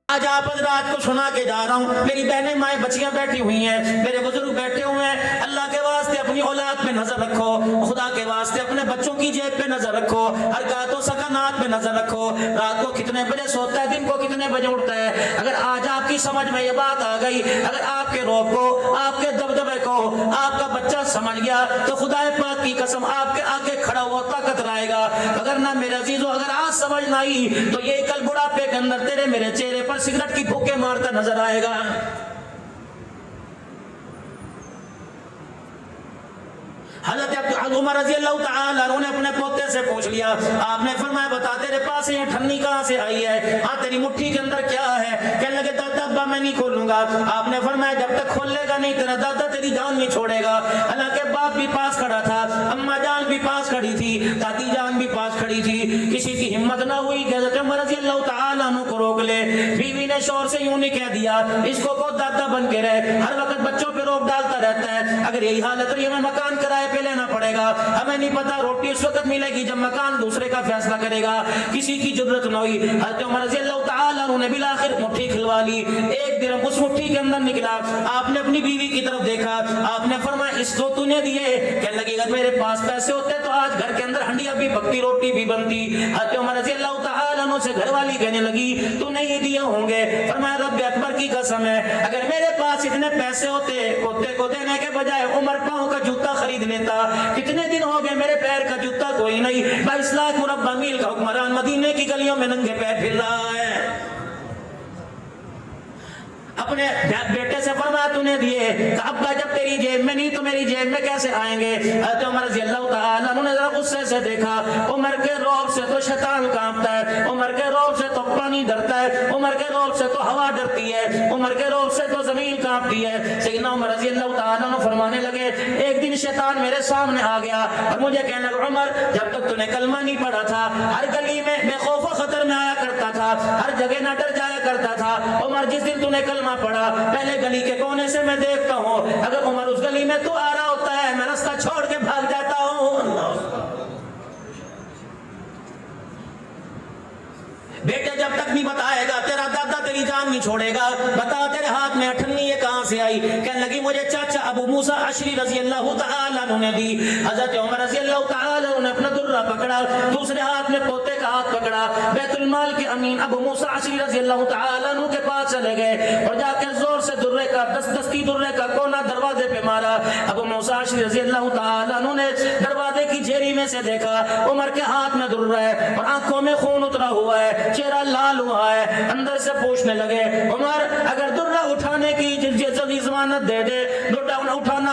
آج آپ حضرات کو سنا کے جا رہا ہوں، میری بہنیں مائیں بچیاں بیٹھی ہوئی ہیں، میرے بزرگ بیٹھے ہوئے ہیں، اللہ کے واسطے اپنی اولاد پہ نظر رکھو، خدا کے واسطے اپنے بچوں کی جیب پہ نظر رکھو، حرکات و سکنات پہ نظر رکھو، رات کو کتنے بجے سوتا ہے، دن کو کتنے بجے اٹھتا ہے۔ اگر آج آپ کی سمجھ میں یہ بات آ گئی، اگر آپ کے روب کو، آپ کے دبدبے کو آپ کا بچہ سمجھ گیا تو خدا پاک کی قسم آپ کے آگے کھڑا ہوا طاقت رائے گا۔ اگر نہ میرے عزیزو، اگر آج سمجھ نہ آئی تو یہ کل بڑھاپے کے اندر تیرے میرے چہرے پر سگریٹ کی پھوکے مارتا نظر آئے گا۔ حضرت عمر رضی اللہ تعالیٰ عنہ نے اپنے پوتے سے پوچھ لیا، آپ نے فرمایا بتا تیرے پاس یہ ٹھنی کہاں سے آئی ہے، ہاں تیری مٹھی کے اندر کیا ہے؟ کہنے لگے دادا ابا میں نہیں کھولوں گا۔ آپ نے فرمایا جب تک کھول لے گا نہیں تیرا دادا تیری جان نہیں چھوڑے گا۔ حالانکہ باپ بھی پاس کھڑا تھا، اماں جان بھی پاس کھڑی تھی، دادی جان بھی پاس کھڑی تھی، کسی کی ہمت نہ ہوئی کہ حضرت عمر رضی اللہ تعالیٰ عنہ کو روک لے۔ بیوی نے شوہر سے یوں نہیں کہہ دیا اس کو دادا بن کے رہے، ہر وقت بچوں پہ روک ڈالتا رہتا ہے، اگر یہی حالت رہی ہمیں مکان کرائے پہ لینا پڑے گا، ہمیں نہیں پتا روٹی اس وقت ملے گی جب مکان دوسرے کا فیصلہ کرے گا۔ کسی کی جرت نہ ہوئی، حضرت عمر رضی اللہ تعالیٰ عنہ نے بالآخر مٹھی کھلوا لی، ایک درہم اس مٹھی کے اندر نکلا۔ آپ نے اپنی بیوی کی طرف دیکھا، آپ نے فرمایا اس کو تو نے دیے؟ کہنے لگی اگر میرے پاس پیسے ہوتے تو آج گھر کے اندر ہنڈیاں بھی پکتی، روٹی بھی بنتی۔ حضرت عمر رضی اللہ تعالیٰ عنہ سے گھر والی کہنے لگی تو نہیں دیے ہوں گے؟ فرمایا رب اکبر کی قسم ہے اگر میرے پاس اتنے پیسے ہوتے کتے کو دینے کے بجائے عمر پاؤں کا جوتا خرید لیتا۔ کتنے دن ہو گئے میرے پیر کا جوتا کوئی نہیں، 22 لاکھ مربع میل کا حکمران مدینے کی گلیوں میں ننگے پیر پھر رہا ہے۔ اپنے بیٹے سے فرمایا تو نے دیے؟ کہا ابا جب تیری جیب میں نہیں تو میری جیب میں کیسے آئیں گے؟ حضرت عمر رضی اللہ تعالیٰ عنہ نے ذرا غصے سے دیکھا، عمر کے روب سے تو شیطان کانپتا ہے، عمر کے روب سے تو پانی ڈرتا ہے، عمر کے روب سے تو ہوا ڈرتی ہے، عمر کے روب سے تو زمین کانپتی ہے۔ سیدنا عمر رضی اللہ تعالیٰ عنہ فرمانے لگے ایک دن شیطان میرے سامنے آ گیا اور مجھے کہنے لگا عمر جب تک تو نے کلمہ نہیں پڑھا تھا ہر گلی میں بے خوف و خطر میں آیا کرتا تھا، ہر جگہ نہ ڈر جایا کرتا تھا۔ عمر جس دن تو نے کلمہ پڑھا پہلے گلی کے کونے سے میں دیکھتا ہوں، اگر عمر اس گلی میں تو آ رہا ہوتا ہے میں راستہ چھوڑ کے بھاگ جاتا ہوں۔ بیٹے جب تک نہیں بتائے گا تیرا دادا تیری جان نہیں چھوڑے گا، بتا تیرے ہاتھ میں اٹھنی یہ کہاں سے آئی؟ کہنے لگی مجھے چاچا ابو موسیٰ اشعری رضی اللہ تعالیٰ عنہ نے دی۔ حضرت عمر رضی اللہ تعالیٰ عنہ نے اپنا درہ پکڑا، دوسرے ہاتھ میں پوتے کا ہاتھ پکڑا، بیت المال کے امین ابو موسیٰ اشعری رضی اللہ تعالیٰ عنہ کے پاس چلے گئے اور جا کے زور سے درے کا دستی درے کا کونا دروازے پہ مارا۔ ابو موسیٰ اشعری رضی اللہ تعالیٰ عنہ نے دروازے کی جھیری میں سے دیکھا عمر کے ہاتھ میں درہ ہے اور آنکھوں میں خون اترا ہوا ہے، چہرہ لال ہوا ہے۔ اندر سے پوچھنے لگے عمر اگر درہ اٹھانے کی ضمانت دے دے، درہ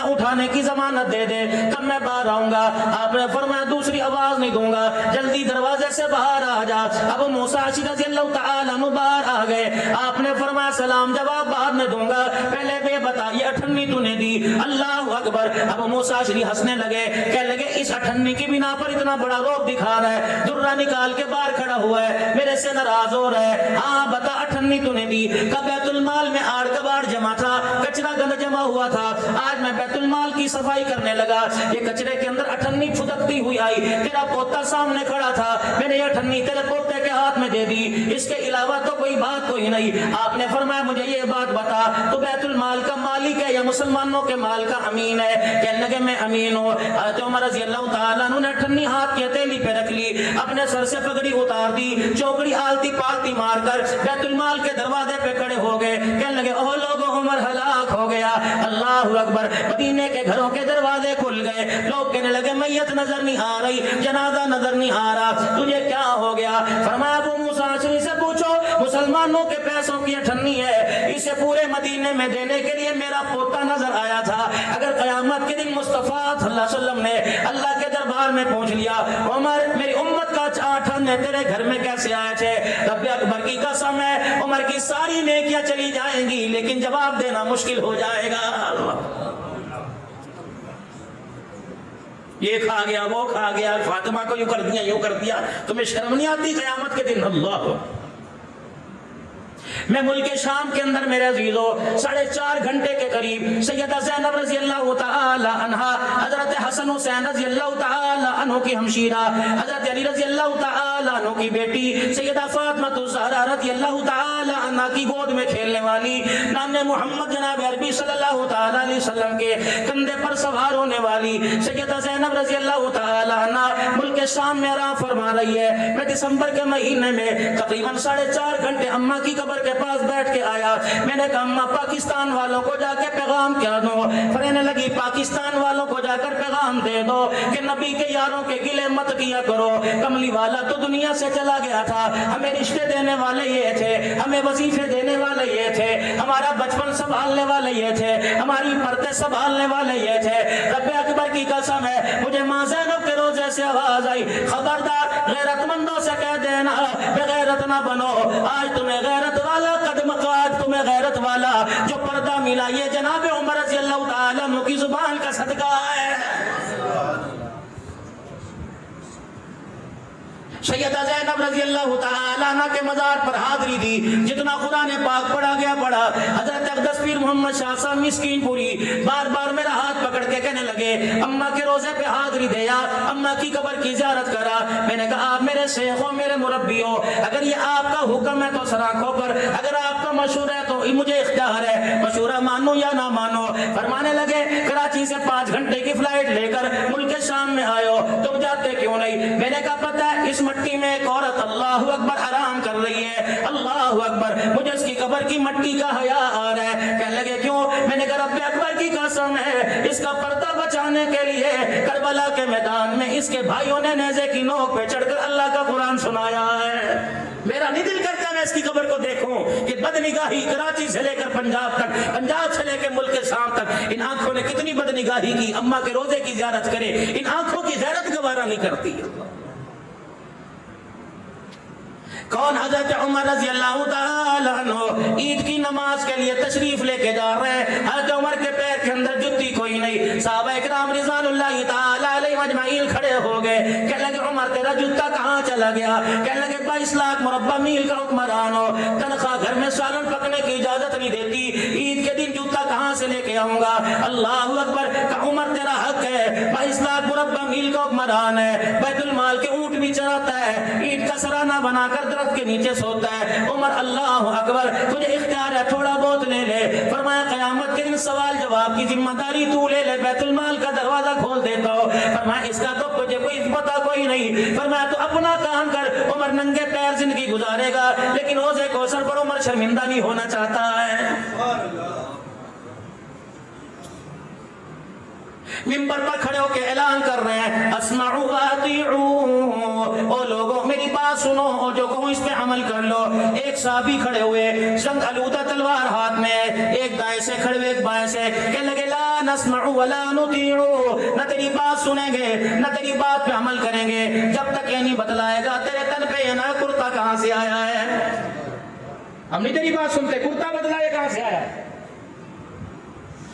اٹھانے کی ضمانت دے دے تب میں باہر آؤں گا۔ آپ نے فرمایا دوسری آواز نہیں دوں گا، جلدی دروازے سے باہر آ جا۔ ابو موسیٰ اشعری رضی اللہ تعالیٰ عنہ باہر آ گئے۔ آپ نے فرمایا سلام جواب بعد میں دوں گا، پہلے بے بتا یہ اٹھنی تو نے دی؟ اللہ اکبر۔ ابو موسیٰ اشعری ہنسنے لگے، کہنے لگے اس اٹھنی کی بنا پر اتنا بڑا روب دکھا رہا ہے، درہ نکال کے باہر کھڑا ہوا ہے، میرے سے ناراض ہو رہا ہے، ہاں بتا اٹھنی تو نے دی؟ کہ بیت المال میں آڑ کباڑ جمع تھا، کچرا گند جمع ہوا تھا، آج میں بیت المال کی صفائی کرنے لگا، یہ کچرے کے اندر اٹھنی پھدکتی ہوئی آئی، تیرا پوتا سامنے کھڑا تھا، میں نے یہ اٹھنی تیرے پوتے کے ہاتھ میں دے دی، اس کے علاوہ تو کوئی بات کوئی نہیں۔ آپ نے فرمایا مجھے یہ بات بتا تو بیت المال کا مالک ہے یا مسلمانوں کے مال کا امین ہے؟ کہنے لگے میں امین ہوں۔ حضرت عمر رضی اللہ تعالیٰ عنہ نے اٹھنی ہاتھ کی ہتھیلی پہ رکھ لی، اپنے سر سے پگڑی اتار دی، چوکڑی آلتی پالتی مار کر بیت المال کے دروازے پہ کھڑے ہو گئے، کہنے لگے اوہ لوگوں عمر ہلاک ہو گیا۔ اللہ اکبر۔ مدینے کے گھروں کے دروازے کھل گئے، لوگ کہنے لگے میت نظر نہیں آ رہی، جنازہ نظر نہیں آ رہا، تجھے کیا ہو گیا؟ فرمایا ابو موسیٰ اشعری سے پوچھو مسلمانوں کے پیسوں کی اٹھنی ہے، اسے پورے مدینے میں دینے کے لیے میرا پوتا نظر آیا تھا۔ اگر قیامت کے دن مصطفیٰ صلی اللہ علیہ وسلم نے اللہ کے دربار میں پہنچ لیا عمر میری امت کا اٹھن تیرے گھر میں کیسے آئے تھے؟ رب اکبر کی قسم ہے عمر کی ساری نیکیاں چلی جائیں گی لیکن جواب دینا مشکل ہو جائے گا۔ یہ کھا گیا وہ کھا گیا، فاطمہ کو یوں کر دیا یوں کر دیا، تمہیں شرم نہیں آتی قیامت کے دن؟ اللہ میں ملک شام کے اندر میرے عزیزو 4.5 گھنٹے کے قریب سیدہ زینب رضی اللہ تعالی عنہا، حضرت حسن حسین رضی اللہ تعالی عنہ کی ہمشیرہ، حضرت علی رضی اللہ تعالی تعالیٰ عنہ کی بیٹی سیدہ فاطمہ الزہرا رضی اللہ تعالیٰ عنہ کی گود میں کھیلنے والی، نام محمد جناب عربی صلی اللہ تعالیٰ علیہ وسلم کے کندھے پر سوار ہونے والی سیدہ زینب رضی اللہ تعالیٰ عنہ ملک شام میں آرام فرما رہی ہے۔ میں دسمبر کے مہینے میں تقریباً 4.5 گھنٹے اماں کی قبر کے پاس بیٹھ کے آیا۔ میں نے کہا اماں پاکستان والوں کو جا کے پیغام کیا دو، فرمانے لگی پاکستان والوں کو جا کر پیغام دے دو کہ نبی کے یاروں کے گلے مت کیا کرو، کملی والا تو دنیا سے چلا گیا تھا، ہمیں رشتے دینے والے یہ تھے، ہمیں وظیفے دینے والے یہ تھے، ہمارا بچپن سنبھالنے والے یہ تھے، ہماری پردے سنبھالنے والے یہ تھے۔ رب اکبر کی قسم ہے مجھے ماں زینب کے روزے سے آواز آئی، خبردار غیرت مندوں سے کہہ دینا بغیرت نہ بنو، آج تمہیں غیرت والا قدم قاد، تمہیں غیرت والا جو پردہ ملا یہ جناب عمر رضی اللہ تعالیٰ عنہ کی زبان کا صدقہ ہے۔ سیدہ زینب رضی اللہ تعالیٰ عنہ کے مزار پر حاضری دی، جتنا قرآن پاک پڑھا گیا پڑھا۔ حضرت اقدس پیر محمد شاہ صاحب مسکین پوری بار بار میرا ہاتھ پکڑ کے کہنے لگے اماں کے روزے پہ حاضری دیا، اماں کی قبر کی زیارت کرا۔ میں نے کہا آپ میرے شیخوں میرے مربیوں، اگر یہ آپ کا حکم ہے تو سراخوں پر، اگر آپ کا مشورہ ہے تو مجھے اختیار ہے، مشورہ مانو یا نہ مانو۔ فرمانے لگے کراچی سے 5 گھنٹے کی فلائٹ لے کر ملک شام میں آئے ہو، تم جاتے کیوں نہیں؟ میں نے کہا پتہ ہے اس مٹی میں ایک عورت اللہ اکبر آرام کر رہی ہے، اللہ اکبر، مجھے اس کی قبر کی مٹی کا حیا آ رہا ہے۔ کہنے لگے کیوں؟ میں نے کہا رب اکبر کی قسم ہے اس کا پردہ بچانے کے لیے کربلا کے میدان میں اس کے بھائیوں نے نیزے کی نوک پہ چڑھ کر اللہ کا قرآن سنایا ہے۔ میرا نہیں دل کرتا میں اس کی قبر کو دیکھوں کہ بدنگاہی کراچی سے لے کر پنجاب تک، پنجاب سے لے کے ملک شام تک ان آنکھوں نے کتنی بدنگاہی کی، اماں کے روزے کی زیارت کرے، ان آنکھوں کی غیرت گوارا نہیں کرتی۔ کون؟ حضرت عمر رضی اللہ تعالیٰ عنہ عید کی نماز کے لیے تشریف لے کے جا رہے ہیں۔ حضرت عمر کے پیر کے اندر جتی کوئی نہیں، صحابہ اکرام رضوان اللہ تعالیٰ علیہ مجمعین کھڑے ہو گئے، کہنے لگے عمر تیرا جتا کہاں چلا گیا؟ کہنے لگے 22 لاکھ مربع میل کا حکمران ہو، تنخواہ گھر میں سالن پکنے کی اجازت نہیں دیتی، عید کے دن جوتا کہاں سے لے کے آؤں گا؟ اللہ اکبر، کہ عمر تیرا حق ہے، 22 لاکھ مربع میل کا حکمران ہے، بیت المال کے اونٹ بھی چراتا ہے، عید کا سرانہ بنا کر درخت کے نیچے سوتا ہے۔ عمر اللہ اکبر، تجھے اختیار ہے تھوڑا بہت لے لے۔ فرمایا قیامت کے دن سوال جواب کی ذمہ داری تو لے لے، بیت المال کا دروازہ کھول دیتا ہو۔ فرمایا اس کا تو تجھے کوئی پتہ کوئی نہیں۔ فرمایا تو اپنا کام کر۔ عمر ننگے پیر زندگی گزارے گا لیکن روزے کوثر پر عمر شرمندہ نہیں ہونا چاہتا ہے۔ منبر پر کھڑے ہو کے اعلان کر رہے ہیں اسمعوا واطیعوا، او لوگوں میری بات سنو اور جو کہوں اس پہ عمل کر لو۔ ایک صحابی کھڑے ہوئے، جنگ آلودہ تلوار ہاتھ میں، ایک دائیں سے کھڑے ہوئے ایک بائیں سے، کہنے لگے لا نسمع ولا نطیع، نہ تیری بات سنیں گے نہ تیری بات پہ عمل کریں گے جب تک یہ نہیں بتلائے گا تیرے تن پہ یہ نہ کرتا کہاں سے آیا ہے۔ ہم نہیں تیری بات سنتے، کرتا بتلائے کہاں سے آیا ہے۔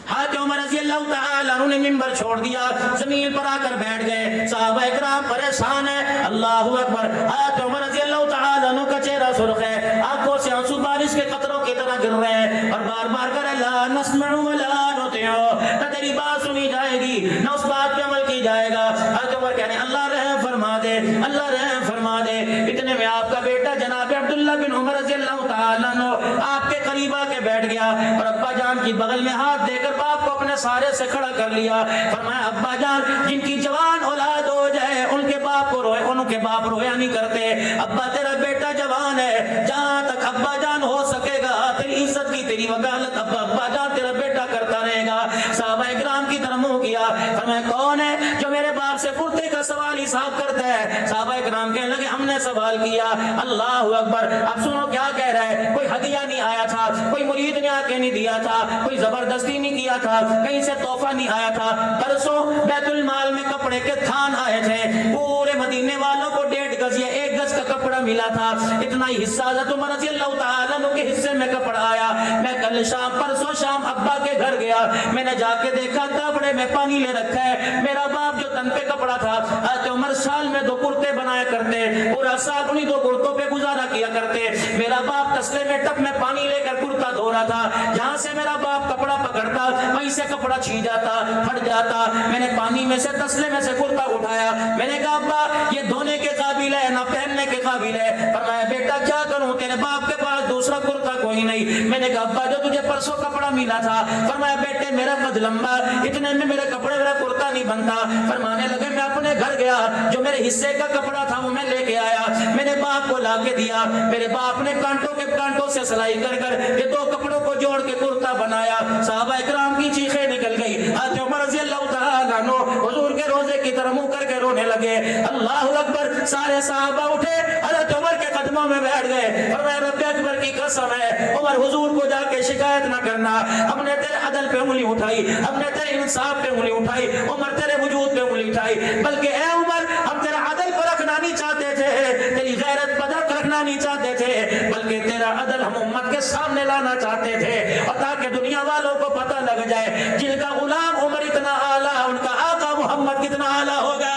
حضرت عمر رضی اللہ تعالیٰ عنہ نے منبر چھوڑ دیا، زمین پر آ کر بیٹھ گئے، صحابہ اکرام پریشان ہیں۔ اللہ اکبر، حضرت عمر رضی اللہ تعالیٰ عنہ کا چہرہ سرخ ہے، آنکھوں سے آنسو بارش کے قطروں کی طرح گر رہے ہیں اور بار بار کہہ رہے لا نسمع ولا نطیع، نہ تیری بات سنی جائے گی نہ اس بات پہ عمل کی جائے گا۔ حضرت عمر کہنے اللہ رحم فرما دے، اللہ رحم فرما دے۔ اتنے میں آپ کا بیٹا جناب عبداللہ بن عمر رضی اللہ تعالیٰ عنہ آپ کے قریب آ کے بیٹھ گیا اور ابا جان کی بغل میں ہاتھ دے کر باپ کو اپنے سارے سے کھڑا کر لیا۔ فرمایا ابا جان جن کی جوان اولاد ہو جائے ان کے باپ کو روئے، ان کے باپ رویا نہیں کرتے۔ ابا تیرا بیٹا جوان ہے، جہاں تک ابا جان ہو سکے گا تیری عزت کی تیری وکالت ابا جان تیرا بیٹا کرتا رہے گا۔ صحابہ اکرام کی طرف منہ کیا، فرمایا کون ہے جو میرے باپ سے کرتے کا سوال حساب کرتا ہے؟ صحابہ اکرام کہنے لگے ہم نے سوال کیا۔ اللہ اکبر، اب سنو کیا کہہ رہا ہے، کوئی ہدیہ نہیں آیا تھا، کوئی مرید نے آ کے نہیں دیا تھا، کوئی زبردستی نہیں کیا تھا، کہیں سے تحفہ نہیں آیا تھا۔ پرسوں بیت المال میں کپڑے کے تھان آئے تھے، پورے مدینے والوں کو 1.5 گز یا 1 گز کا کپڑا ملا تھا، اتنا ہی حصہ حضرت عمر رضی اللہ تعالیٰ عنہ کے حصے میں کپڑا آیا۔ میں کل شام پرسوں شام ابا کے گھر گیا، میں نے جا کے دیکھا کپڑے میں میں پانی لے رکھا ہے. میرا باپ جو تن پہ کپڑا تھا, حضرت عمر سال میں 2 کرتے بنایا کرتے, پورا سال انہیں 2 کرتوں پہ گزارا کیا کرتے. میرا باپ تسلے میں ٹپ میں پانی لے کر کرتا دھو رہا تھا, جہاں سے میرا باپ کپڑا پکڑتا وہیں سے کپڑا چھین جاتا, پھٹ جاتا. میں نے پانی میں سے تسلے میں سے کرتا اٹھایا, میں نے کہا ابا یہ دھونے کے قابل ہے نہ پہننے کے قابل ہے. فرمایا بیٹا کیا کروں, تیرے باپ کے پاس دوسرا کرتا کوئی نہیں. میں نے کہا ابا جو تجھے پرسوں کپڑا ملا تھا, فرمایا بیٹے میرا قد لمبا, اتنے میں میرے کپڑے میرا کرتا نہیں بنتا. فرمانے لگے میں اپنے گھر گیا, جو میرے حصے کا کپڑا تھا وہ میں لے کے آیا, میں نے باپ کو لا کے دیا. میرے باپ نے کانٹوں سے سلائی کر کر یہ 2 کپڑوں کو جوڑ کے کرتا بنایا. صحابہ اکرام کی چیخیں نکل گئی. حضرت عمر رضی اللہ تعالیٰ عنہ حضور کے روزے کی طرح منہ کر کے رونے لگے. اللہ اکبر. سارے صحابہ اٹھے, حضرت عمر کے قدموں میں بیٹھ گئے. فرمایا رب اکبر کی قسم ہے عمر حضور کو جا کے شکایت نہ کرنا, ہم نے تیرے عدل پہ انگلی اٹھائی, ہم نے تیرے انصاف پہ انگلی اٹھائی, عمر تیرے وجود پہ انگلی اٹھائی, بلکہ اے عمر ہم تیرا عدل پر رکھنا نہیں چاہتے تھے, تیری غیرت پر رکھنا نہیں چاہتے تھے, بلکہ تیرا عدل ہم امت کے سامنے لانا چاہتے تھے, اور تاکہ دنیا والوں کو پتہ لگ جائے جن کا غلام عمر اتنا اعلیٰ, ان کا آقا محمد کتنا اعلیٰ ہوگا.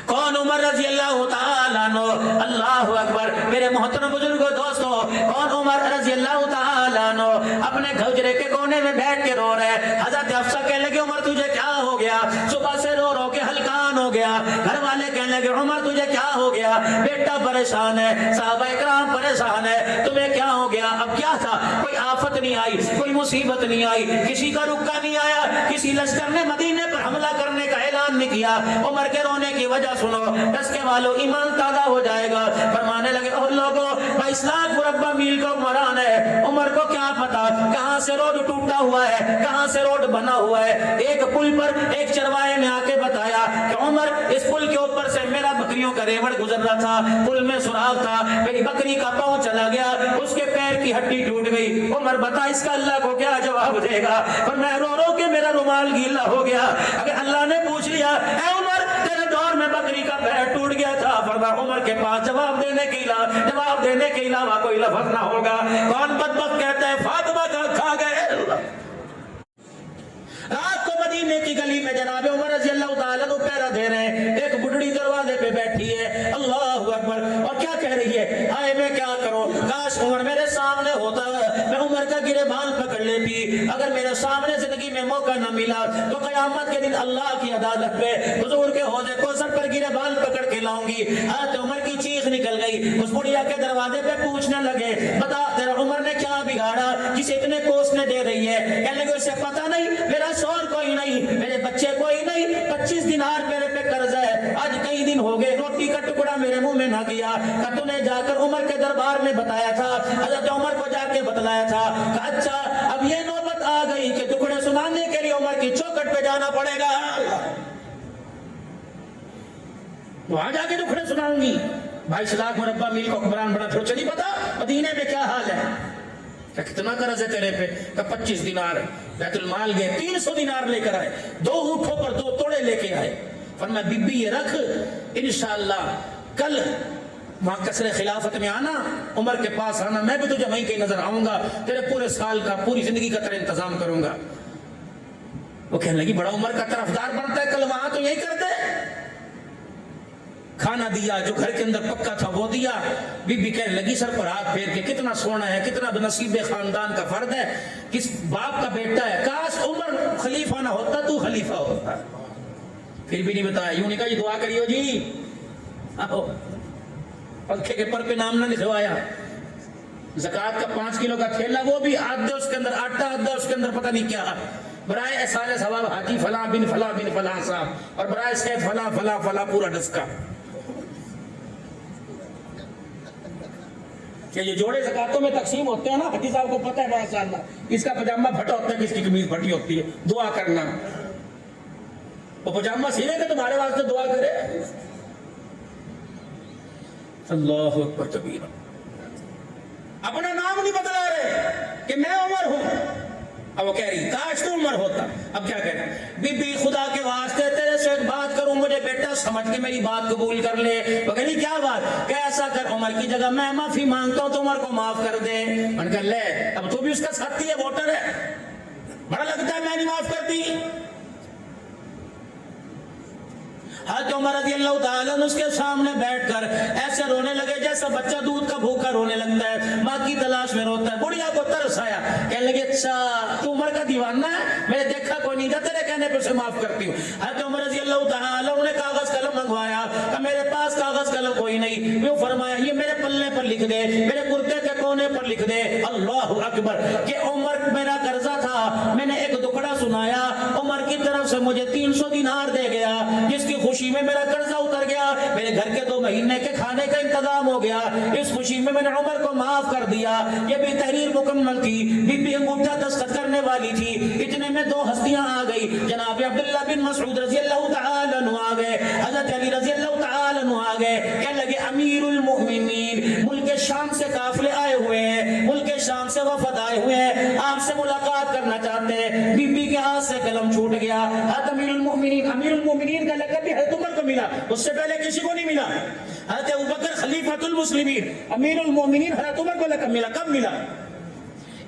کون عمر رضی اللہ تعالیٰ عنہ, اللہ اکبر. میرے محترم بزرگوں دوستوں, کون عمر رضی اللہ تعالیٰ عنہ اپنے گھجرے کے کونے میں بیٹھ کے رو رہے. حضرت حفصہ کہنے لگے عمر تجھے کیا ہو گیا, صبح سے رو رو کے ہلکان ہو گیا. گھر والے کہنے لگے عمر تجھے کیا ہو گیا, بیٹا پریشان ہے, صحابہ اکرام پریشان ہے, تمہیں کیا ہو گیا. اب کیا تھا, کوئی آفت نہیں آئی, کوئی مصیبت نہیں آئی, کسی کا رکا نہیں آیا, کسی لشکر نے مدینے پر حملہ کرنے کا اعلان نہیں کیا. عمر کے رونے کی وجہ سنو, ڈسکے والوں ایمان تازہ ہو جائے گا. فرمانے لگے او لوگوں 22 لاکھ مربع میل کا عمران ہے, عمر کو کیا پتا کہاں سے روڈ ٹوٹا ہوا ہے, کہاں سے روڈ بنا ہوا ہے. ایک پل پر ایک چروائے نے آ کے بتایا کہ عمر اس پل کے اوپر سے میرا بکریوں کا ریوڑ گزر رہا تھا, پل میں سوراخ تھا, میری بکری کا پاؤں چلا گیا, اس کے پیر کی ہڈی ٹوٹ گئی. عمر بتا اس کا اللہ کو کیا جواب دے گا. پر میں رو رو کے میرا رومال گیلا ہو گیا. اگر اللہ نے پوچھ لیا اے عمر تیرے دور میں بکری کا پیر ٹوٹ گیا تھا, فرمایا عمر کے پاس جواب دینے کے علاوہ کوئی لفظ نہ ہوگا. کون بدبخت کہتا ہے فاطمہ کا کھا گئے. رات کو مدینے کی گلی میں جناب عمر رضی اللہ تعالیٰ عنہ پہرا دے رہے ہیں, ایک بڈڑی دروازے پہ بیٹھی ہے, اللہ اکبر, اور کیا کہہ رہی ہے, ہائے میں کیا کروں, کاش عمر میرے سامنے ہوتا, میں عمر کا گریبان پکڑ لیتی. اگر میرے سامنے زندگی میں موقع نہ ملا تو قیامت کے دن اللہ کی عدالت پہ حضور کے حوضے کوثر پر گریبان پکڑ کے لاؤں گی. حضرت عمر کی چیخ نکل گئی. اس بڑھیا کے دروازے پہ پوچھنے لگے بتا تیرا عمر نے کیا بگاڑا جسے اتنے کوسنے دے رہی ہے. کہنے لگے اسے پتہ نہیں, میرا شوہر کوئی نہیں, میرے بچے کوئی نہیں, 25 دینار میرے پہ قرض ہے, آج کئی دن ہو گئے روٹی کا ٹکڑا میرے منہ میں نہ گیا. کہ تو نے جا کر عمر کے دربار میں بتایا تھا, حضرت عمر کو جا کے بتلایا تھا. کہ اچھا اب یہ نوبت آ گئی کہ ٹکڑے سنانے کے لیے عمر کی چوکھٹ پہ جانا پڑے گا, وہاں جا کے ٹکڑے سناؤں گی. 22 لاکھ مربع میل کو حکمران بنا, پھر چلی پتا مدینے میں کیا حال ہے, کہ کتنا قرض ہے تیرے پہ, کہ 25 دینار. بیت المال گئے 300 دینار لے کر آئے, 2 اونٹوں پر 2 توڑے لے کے آئے. فرمایا بی بی یہ رکھ, انشاءاللہ کل وہاں قصر خلافت میں آنا, عمر کے پاس آنا, میں بھی تجھے وہیں کہیں نظر آؤں گا, تیرے پورے سال کا پوری زندگی کا تیرا انتظام کروں گا. وہ کہنے لگی بڑا عمر کا طرفدار بنتا ہے, کل وہاں تو یہی کرتے. کھانا دیا, جو گھر کے اندر پکا تھا وہ دیا. بی بی کہنے لگی سر پر ہاتھ پھیر کے کتنا سونا ہے, کتنا بنصیب خاندان کا فرد ہے, کس باپ کا بیٹا ہے, کاش عمر خلیفہ نہ ہوتا تو خلیفہ ہوتا. پھر بھی نہیں بتایا, یوں نہیں کہا یہ دعا کریو جی, پنکھے کے پر پہ نام نہ لکھوایا. زکوٰۃ کا 5 کلو کا تھیلا, وہ بھی آدھا اس کے اندر آٹا, آدھا اس کے اندر پتہ نہیں کیا, برائے احسان ثواب حاجی فلاں بن فلاں صاحب, اور برائے صحت فلاں پورا ڈسکا. کہ یہ جوڑے زکاتوں میں تقسیم ہوتے ہیں نا, حاجی صاحب کو پتہ ہے ماشاءاللہ, اس کا پجامہ پھٹا ہوتا ہے, کس کی قمیض پھٹی ہوتی ہے, دعا کرنا. وہ پجامہ سینے کے تمہارے واسطے دعا کرے. اللہ اکبر کبیرہ. اپنا نام نہیں بتلا رہے کہ میں عمر ہوں. اب وہ کہہ رہی کاش تو عمر ہوتا. اب کیا کہہ رہے, بی بی خدا کے واسطے تیرے سے ایک بات کروں, مجھے بیٹا سمجھ کے میری بات قبول کر لے. وہ کہلی کیا بات؟ کہ ایسا کر عمر کی جگہ میں معافی مانگتا ہوں تو عمر کو معاف کر دے. میں نے کہا لے اب تو بھی اس کا ساتھی ہے, ووٹر ہے, بڑا لگتا ہے میں نہیں معاف کرتی. حضرت عمر رضی اللہ تعالیٰ عنہ اس کے سامنے بیٹھ کر ایسے رونے لگے جیسا بچہ دودھ کا بھوکا رونے لگتا ہے, ماں کی تلاش میں روتا ہے. بڑھیا کو ترس آیا, کہنے لگے اچھا تو عمر کا دیوانہ ہے, میں نے دیکھا کوئی نہیں تھا, تیرے کہنے پہ اسے معاف کرتی ہوں. حضرت عمر رضی اللہ تعالیٰ عنہ نے کاغذ قلم منگوایا, کہ میرے پاس کاغذ قلم کوئی نہیں. وہ فرمایا یہ میرے پلے پر لکھ دے, میرے کرتے کے کونے پر لکھ دے, اللہ اکبر, کہ عمر میرا قرضہ تھا, میں نے ایک دکڑا سنایا, عمر کی طرف سے مجھے 300 دینار دے گیا, جس کی خوشی میں میرا قرضہ اتر گیا, میرے گھر کے 2 مہینے کے کھانے کا انتظام ہو گیا, اس خوشی میں میں نے عمر کو معاف کر دیا. یہ بھی تحریر مکمل تھی, بی بی انگوٹھا دستخط کرنے والی تھی. اتنے میں 2 ہستیاں آ گئی, جناب عبداللہ بن مسعود رضی اللہ تعالی عنہ آ گئے, حضرت علی رضی اللہ تعالی عنہ آ گئے. کہنے لگے امیر المؤمنین, ملک شام سے قافلے آئے ہوئے ہیں, ملک شام سے وفد آئے ہوئے ہیں, آپ سے ملاقات کرنا چاہتے ہیں. بی بی کے ہاتھ سے قلم چھوٹ گیا. حضرت امیر المؤمنین کا لقب بھی حضرت عمر کو ملا, اس سے پہلے کسی کو نہیں ملا. حضرت ابوبکر خلیفۃ المسلمین, امیر المومنین حضرت عمر کو لقب ملا. کب ملا؟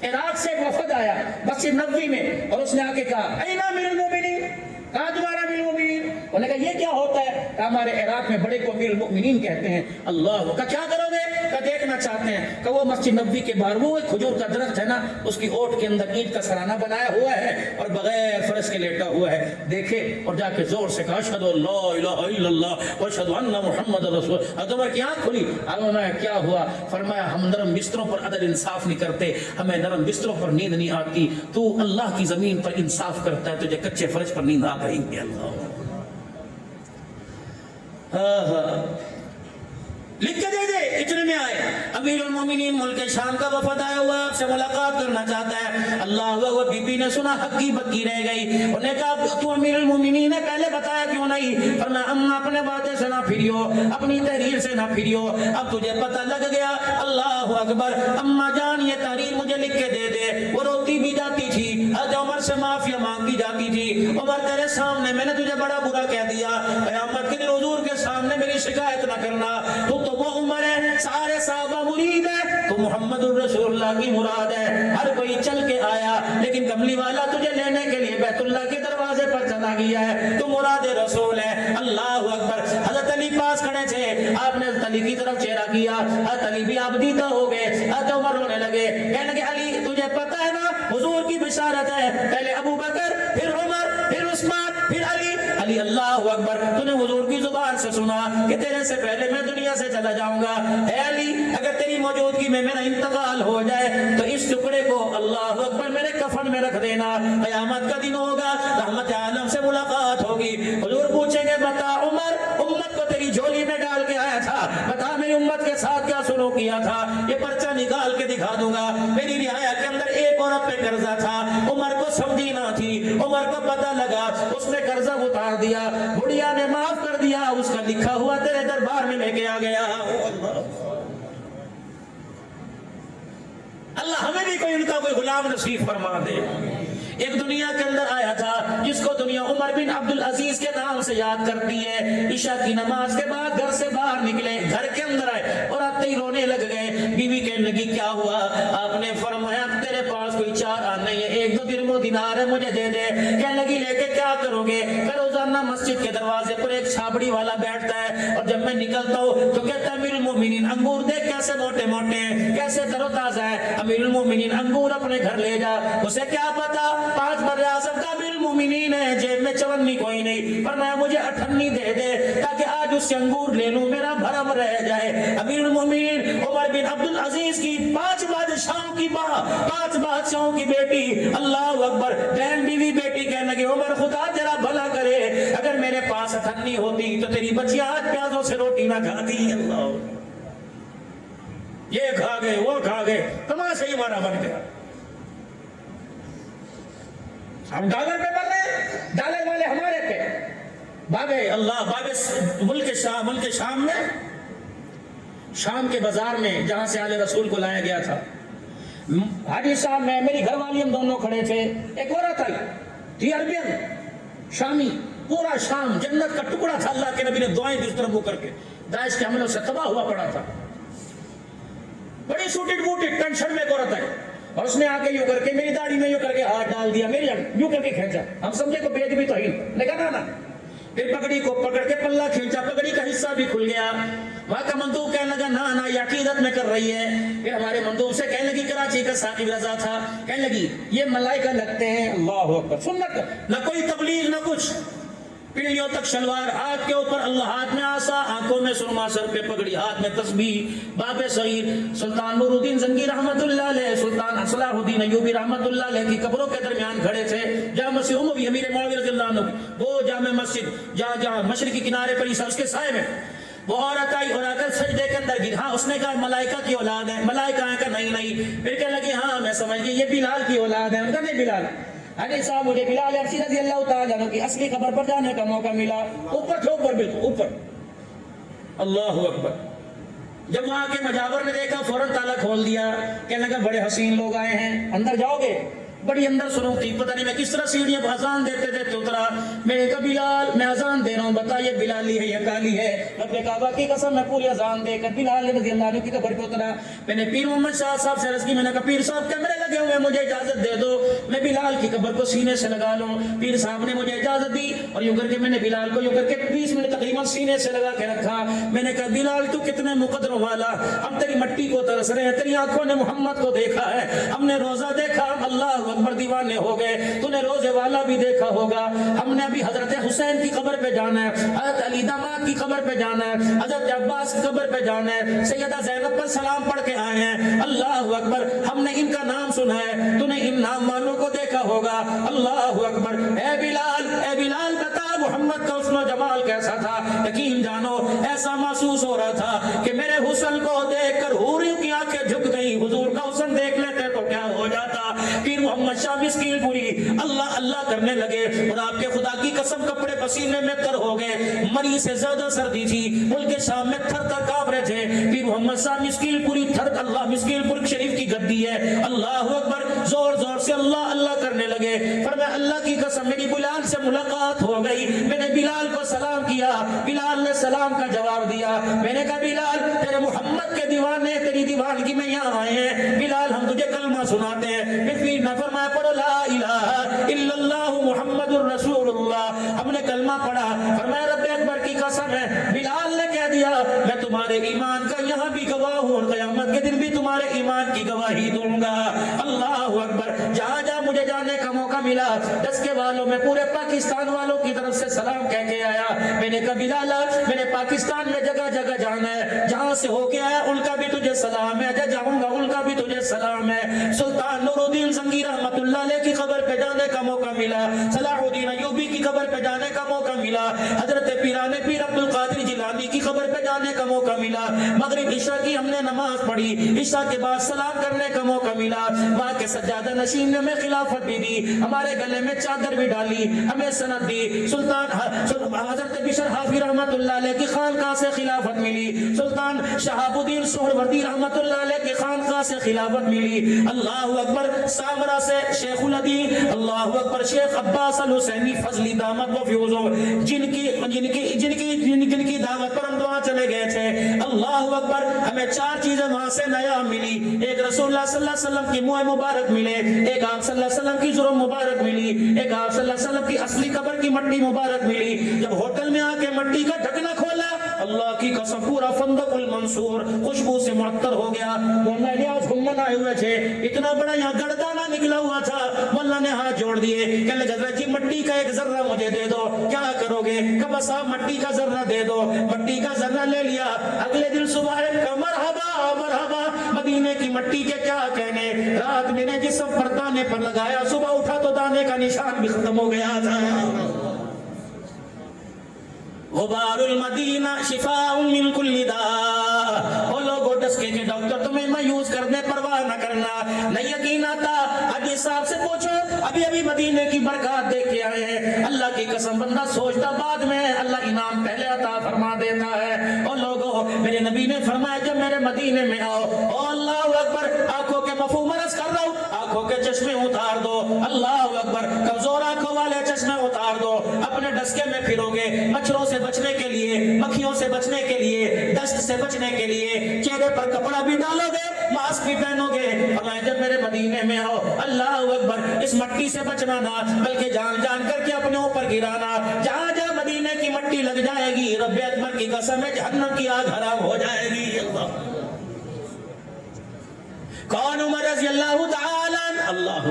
عراق سے ایک وفد آیا مسجد نبوی میں, اور اس نے آ کے کہا اینا امیر المومنین, کہا تمہارا امیر المومنین. انہوں نے کہا یہ کیا ہوتا ہے؟ کہا ہمارے عراق میں بڑے کو امیر المومنین کہتے ہیں. اللہ کا کیا کرو گے؟ کہا دیکھنا چاہتے ہیں. کہ وہ مسجد نبوی کے باہر وہ ایک کھجور کا درخت ہے نا, اس کی اوٹ کے اندر اینٹ کا سرانہ بنایا ہوا ہے اور بغیر فرش کے لیٹا ہوا ہے, دیکھے اور جا کے زور سے کہا اشہد ان لا الہ الا اللہ واشہد ان محمد رسول. حضرت عمر کی آنکھ کھلی. کیا ہوا؟ فرمایا ہم نرم بستروں پر عدل انصاف نہیں کرتے, ہمیں نرم بستروں پر نیند نہیں آتی, تو اللہ کی زمین پر انصاف کرتا ہے, تجھے کچے فرش پر نیند آ گئی. اللہ لکھ کے دے دے. اتنے میں آئے امیر المومنین ملک شام کا وفد آیا ہوا, آپ سے ملاقات کرنا چاہتا ہے. اللہ وہ بی بی نے سنا ہکی بکی رہ گئی. انہوں نے کہا تو امیر المومنین ہے, پہلے بتایا کیوں نہیں؟ فرمایا اماں اپنے وعدے سے نہ پھریو, اپنی تحریر سے نہ پھریو, اب تجھے پتہ لگ گیا. اللہ اکبر. اماں جان یہ تحریر مجھے لکھ کے دے دے. وہ روتی بھی جاتی تھی, حضرت عمر سے معافی مانگتی جاتی تھی. عمر تیرے سامنے میں نے تجھے بڑا برا کہہ دیا, قیامت کے دن حضور کے سامنے میری شکایت نہ کرنا. تو وہ عمر ہے, سارے صحابہ مرید ہے, تو محمد الرسول اللہ کی مراد ہے. ہر کوئی چل کے آیا, لیکن کملی والا تجھے لینے کے لیے بیت اللہ کے دروازے پر چلا گیا ہے, تو مراد رسول ہے. اللہ اکبر. حضرت علی پاس کھڑے تھے, آپ نے حضرت علی کی طرف چہرہ کیا, حضرت علی بھی آبدیدہ ہو گئے. حضرت عمر رونے لگے, کہنے لگے علی تجھے پتہ ہے نا حضور کی بشارت ہے, پہلے ابو بکر, پھر عمر, پھر عثمان, پھر علی. علی اللہ اکبر. تو نے حضور کی زبان سے سنا کہ تیرے سے پہلے میں دنیا سے چلا جاؤں گا. اے علی اگر تیری موجودگی میں میرا انتقال ہو جائے تو اس ٹکڑے کو اللہ اکبر میرے کفن میں رکھ دینا, قیامت کا دن ہوگا, رحمت عالم سے ملاقات ہوگی. حضور پوچھیں گے بتا عمر, امت کو تیری جھولی میں ڈال کے آیا تھا, بتا میری امت کے ساتھ کیا سلوک کیا تھا. یہ پرچہ نکال کے دکھا دوں گا. میری رعایا کے اندر ایک عورت پہ قرضہ تھا, عمر کو سمجھی نہ تھی, عمر کو پتہ لگا, اس نے قرضہ اتار دیا, بڑھیا نے معاف کر دیا, اس کا لکھا ہوا تیرے دربار میں لے کے آ گیا. اللہ ہمیں بھی کوئی ان کا کوئی غلام نصیب فرما دے. ایک دنیا کے اندر آیا تھا جس کو دنیا عمر بن عبدالعزیز کے نام سے یاد کرتی ہے. عشاء کی نماز کے بعد گھر سے باہر نکلے, گھر کے اندر آئے اور آتے ہی رونے لگ گئے. بیوی کہنے لگی کیا ہوا؟ آپ نے فرمایا تیرے پاس کوئی 4 آنے نہیں ہے, 1-2 درہم و دینار ہے, مجھے دے دے. کہنے لگی لے کے کیا کرو گے؟ کہ روزانہ مسجد کے دروازے پر ایک چھابڑی والا بیٹھتا ہے, اور جب میں نکلتا ہوں تو کہتا ہے امیر المومنین انگور دیکھ کیسے موٹے موٹے ہیں, کیسے تر و تازہ ہے, امیر المومنین انگور اپنے گھر لے جا. اسے کیا پتا 5 بر اعظم کا امیر المومنین ہے, جیب میں 54 کوئی نہیں. فرمایا مجھے 58 دے دے تاکہ آج اس سے انگور لے لوں, میرا بھرم رہ جائے. امیر المومنین عمر بن عبدالعزیز کی 5 بادشاہوں کی ماں, 5 بادشاہوں کی بیٹی, اللہ اکبر, بہن بیوی بیٹی کہنے لگے عمر خدا تیرا بھلا کرے, اگر میرے پاس 58 ہوتی تو تیری بچیاں آج پیازوں سے روٹی نہ کھاتی. اللہ یہ کھا گئے وہ کھا گئے, تماشا ہی ہمارا بن گیا. ہم ڈالر پہ بن رہے ہیں, ڈالر والے ہمارے پہ. بابے اللہ بابے ملک شام میں, شام کے بازار میں جہاں سے آل رسول کو لایا گیا تھا, حاجی صاحب میں, میری گھر والی, ہم دونوں کھڑے تھے. ایک عورت آئی تھی عربین شامی, پورا شام جنت کا ٹکڑا تھا، اللہ کے نبی نے دعائیں دی اس طرف وہ کر کے، داعش کے حملوں سے تباہ ہوا پڑا تھا، بڑی سوٹڈ بوٹڈ ٹینشن میں عورت ہے، اور اس نے آ کے یوں کر کے میری داڑھی میں یوں کر کے ہاتھ ڈال دیا، میری یوں کر کے کھینچا، ہم سمجھے کو بے ادبی توہین، نے کہا نا، پھر پگڑی کو پکڑ کے پلہ کھینچا، پگڑی کا حصہ بھی کھل گیا، وہاں کا مندوب کہنے لگا نا یہ عقیدت میں کر رہی ہے، پھر ہمارے مندوب سے کہنے لگی، کراچی کا ثاقب رضا تھا، کہنے لگی یہ ملائکہ لگتے ہیں، اللہ اکبر، سنت نہ کوئی تبلیغ نہ کچھ، پنڈلیوں تک شلوار، ہاتھ کے اوپر اللہ، ہاتھ میں آسا، آنکھوں میں سرما، سر پہ پگڑی، ہاتھ میں تسبیح، باب صغیر، سلطان نور الدین زنگی رحمت اللہ علیہ، سلطان صلاح الدین ایوبی رحمت اللہ علیہ کی قبروں کے درمیان کھڑے تھے، جامع مسجد اموی امیر معاویہ رضی اللہ عنہ، وہ جامع مسجد جہاں مشرقی کنارے پر عیسیٰ، اس کے سائے میں وہ عورت آئی اور آ کر سجدے کے اندر گری، ہاں اس نے کہا ملائکہ کی اولاد ہے، ملائکہ آئے کہ نہیں، پھر کہنے لگی ہاں میں سمجھ گئی یہ بلال کی اولاد ہے، ان کا نہیں بلال، ارے صاحب مجھے بلال حبشی رضی اللہ تعالیٰ عنہ کی اصلی خبر پر جانے کا موقع ملا، اوپر تھے، اوپر بالکل اوپر، اللہ اکبر، جب وہاں کے مجاور نے دیکھا فوراً تالا کھول دیا، کہنے لگا بڑے حسین لوگ آئے ہیں، اندر جاؤ گے؟ بڑی اندر سنو تھی، پتہ نہیں میں کس طرح سیڑھیاں اذان دیتے دیتے اترا، میں نے کہا بلال میں اذان دے رہا ہوں، بتا یہ بلالی ہے یا کالی ہے؟ رب کعبہ کی قسم میں پوری اذان دے کر بلال رضی اللہ عنہ کی قبر پہ اترا، میں نے پیر محمد شاہ صاحب سے عرض کی، میں نے کہا پیر صاحب کیمرے لگے ہوئے ہیں، مجھے اجازت دے دو میں بلال کی قبر کو سینے سے لگا لوں، پیر صاحب نے مجھے اجازت دی، اور یوں کر کے میں نے بلال کو یوں کر کے 20 منٹ تقریباً سینے سے لگا کے رکھا، میں نے کہا بلال تو کتنے مقدروں والا، ہم تیری مٹی کو ترس رہے ہیں، تیری آنکھوں نے محمد کو دیکھا ہے، ہم نے روزہ دیکھا، اللہ اکبر دیوانے ہو گئے، تو نے روزے والا بھی دیکھا ہوگا، ہم نے ابھی حضرت حسین کی قبر پہ جانا ہے، حضرت علی داماد کی قبر پہ جانا ہے، حضرت عباس کی قبر پہ جانا ہے، سیدہ زینب پر سلام پڑھ کے آئے ہیں، اللہ اکبر، ہم نے ان کا نام سنا ہے، تو نے ان نام والوں کو دیکھا ہوگا، اللہ اکبر، اے بلال بتا محمد کا حسن و جمال کیسا تھا؟ یقین جانو ایسا محسوس ہو رہا تھا کہ میرے حسن کو دیکھ کر حوریوں کی آنکھیں جھک گئی، حضور کا حسن دیکھ لیتے تو کیا ہو جاتا۔ پیر محمد شاہ مسکین پوری اللہ اللہ کرنے لگے، اور آپ کے خدا کی قسم کپڑے پسینے میں تر ہو گئے، مری سے زیادہ سردی تھی، ملک شام میں تھر تھر کانپ رہے تھے۔ پیر محمد شاہ مسکین پوری تھر، اللہ مسکین پور شریف کی گدی ہے، اللہ اکبر، زور زور سے اللہ اللہ کرنے لگے۔ فرمایا اللہ کی قسم میری بلال سے ملاقات ہو گئی، میں نے بلال کو سلام کیا، بلال نے سلام کا جواب دیا، میں نے کہا بلال تیرے محمد کے دیوانے تیری دیوانگی میں یہاں آئے ہیں، بلال ہم تجھے کلمہ سناتے ہیں۔ پھر نے فرمایا پڑھو لا الہ الا اللہ محمد الرسول اللہ، ہم نے کلمہ پڑھا۔ فرمایا رب اکبر کی قسم ہے، بلال نے کہہ دیا میں تمہارے ایمان کا یہاں بھی گواہ ہوں اور قیامت کے دن بھی تمہارے ایمان کی گواہی دوں گا۔ اللہ اکبر، جہاں جہاں مجھے جانے کا موقع ملا، دسکے والوں میں پورے پاکستان والوں کی طرف سے سلام کہہ کے آیا۔ میں نے کہا بلال میں نے پاکستان میں جگہ جگہ جانا ہے، جہاں سے ہو کے آیا ان کا بھی تجھے سلام ہے، جہاں جاؤں گا ان کا بھی تجھے سلام ہے۔ سلطان نور الدین زنگی رحمت اللہ علیہ کی قبر پہ جانے کا موقع ملا، صلاح الدین ایوبی کی قبر پہ جانے کا موقع ملا، حضرت پیران پیر عبد القادر جیلانی کی قبر پہ جانے کا موقع ملا۔ مغرب عشاء کی ہم نے نماز پڑھی، عشاء کے بعد سلام کرنے کا موقع ملا۔ وہاں کے سجادہ نشین نے ہمیں خلافت بھی دی، ہمارے گلے میں چادر بھی ڈالی، ہمیں سند دی۔ سلطان حضرت بشر حافظ رحمت اللہ علیہ کی خانقاہ سے خلافت ملی، سلطان شہاب الدین سہروردی رحمت اللہ علیہ کی خانقاہ سے خلافت ملی۔ اللہ اکبر، سامرا سے شیخ العدین، اللہ اکبر، شیخ عباس الحسینی فضلی دامت و فیوزو، جن کی دعوت پر ہم دعا چلے گئے تھے۔ اللہ اکبر، ہمیں چار چیزیں وہاں سے نیا ملی، ایک رسول اللہ صلی اللہ علیہ وسلم کی منہ مبارک ملے، ایک آپ صلی اللہ علیہ وسلم کی ضرور مبارک ملی، ایک آپ صلی اللہ علیہ وسلم کی اصلی قبر کی مٹی مبارک ملی۔ جب ہوٹل میں آ کے مٹی کا ڈھکنا کھولا، اللہ کی قسم پورا فندق المنصور خوشبو سے معطر ہو گیا۔ مولانا الیاس گھومن آئے ہوئے تھے، اتنا بڑا یہاں گردانہ نکلا ہوا تھا، مولانا نے ہاتھ جوڑ دیے، کہنے لگے حضرت جی مٹی کا ایک ذرہ مجھے دے دو، کیا کرو گے؟ کہ بس آپ مٹی کا ذرہ دے دو۔ مٹی کا ذرہ لے لیا، اگلے دن صبح مرحبا مرحبا، مدینے کی مٹی کے کیا کہنے، رات میں نے جسم پر دانے پر لگایا، صبح اٹھا تو دانے کا نشان بھی ختم ہو گیا تھا۔ غبار المدینہ شفاء من کل داء، وہ لوگوں ڈسکے کے ڈاکٹر تمہیں مایوس کرنے پرواہ نہ کرنا، نہیں یقین آتا حاجی صاحب سے پوچھو، ابھی مدینے کی برکات دیکھ کے آئے ہیں۔ اللہ کی قسم بندہ سوچتا بعد میں، اللہ انعام پہلے عطا فرما دیتا ہے۔ اور لوگوں میرے نبی نے فرمایا جب میرے مدینے میں آؤ، او اللہ اکبر، آنکھوں کے مفہوم عرض کر رہا ہوں، آنکھوں کے چشمے اتار دو، اللہ اکبر، کمزور آنکھوں والے چشمے اتار دو، اپنے دسکے میں پھرو گے مچھروں سے بچنے کے لیے, مکھیوں سے بچنے کے لیے, دست سے بچنے کے لیے, چہرے پر کپڑا بھی ڈالو گے, ماسک بھی پہنو گے. فرمایا جب میرے مدینے میں آؤ, اللہ اکبر, اس مٹی سے بچنا نہ بلکہ جان جان کر کے اپنے اوپر گرانا. جہاں جہاں مدینے کی مٹی لگ جائے گی رب اکبر کی قسم ہے جہنم کی آگ حرام ہو جائے گی. اللہ کون؟ عمر رضی اللہ تعالی اللہ.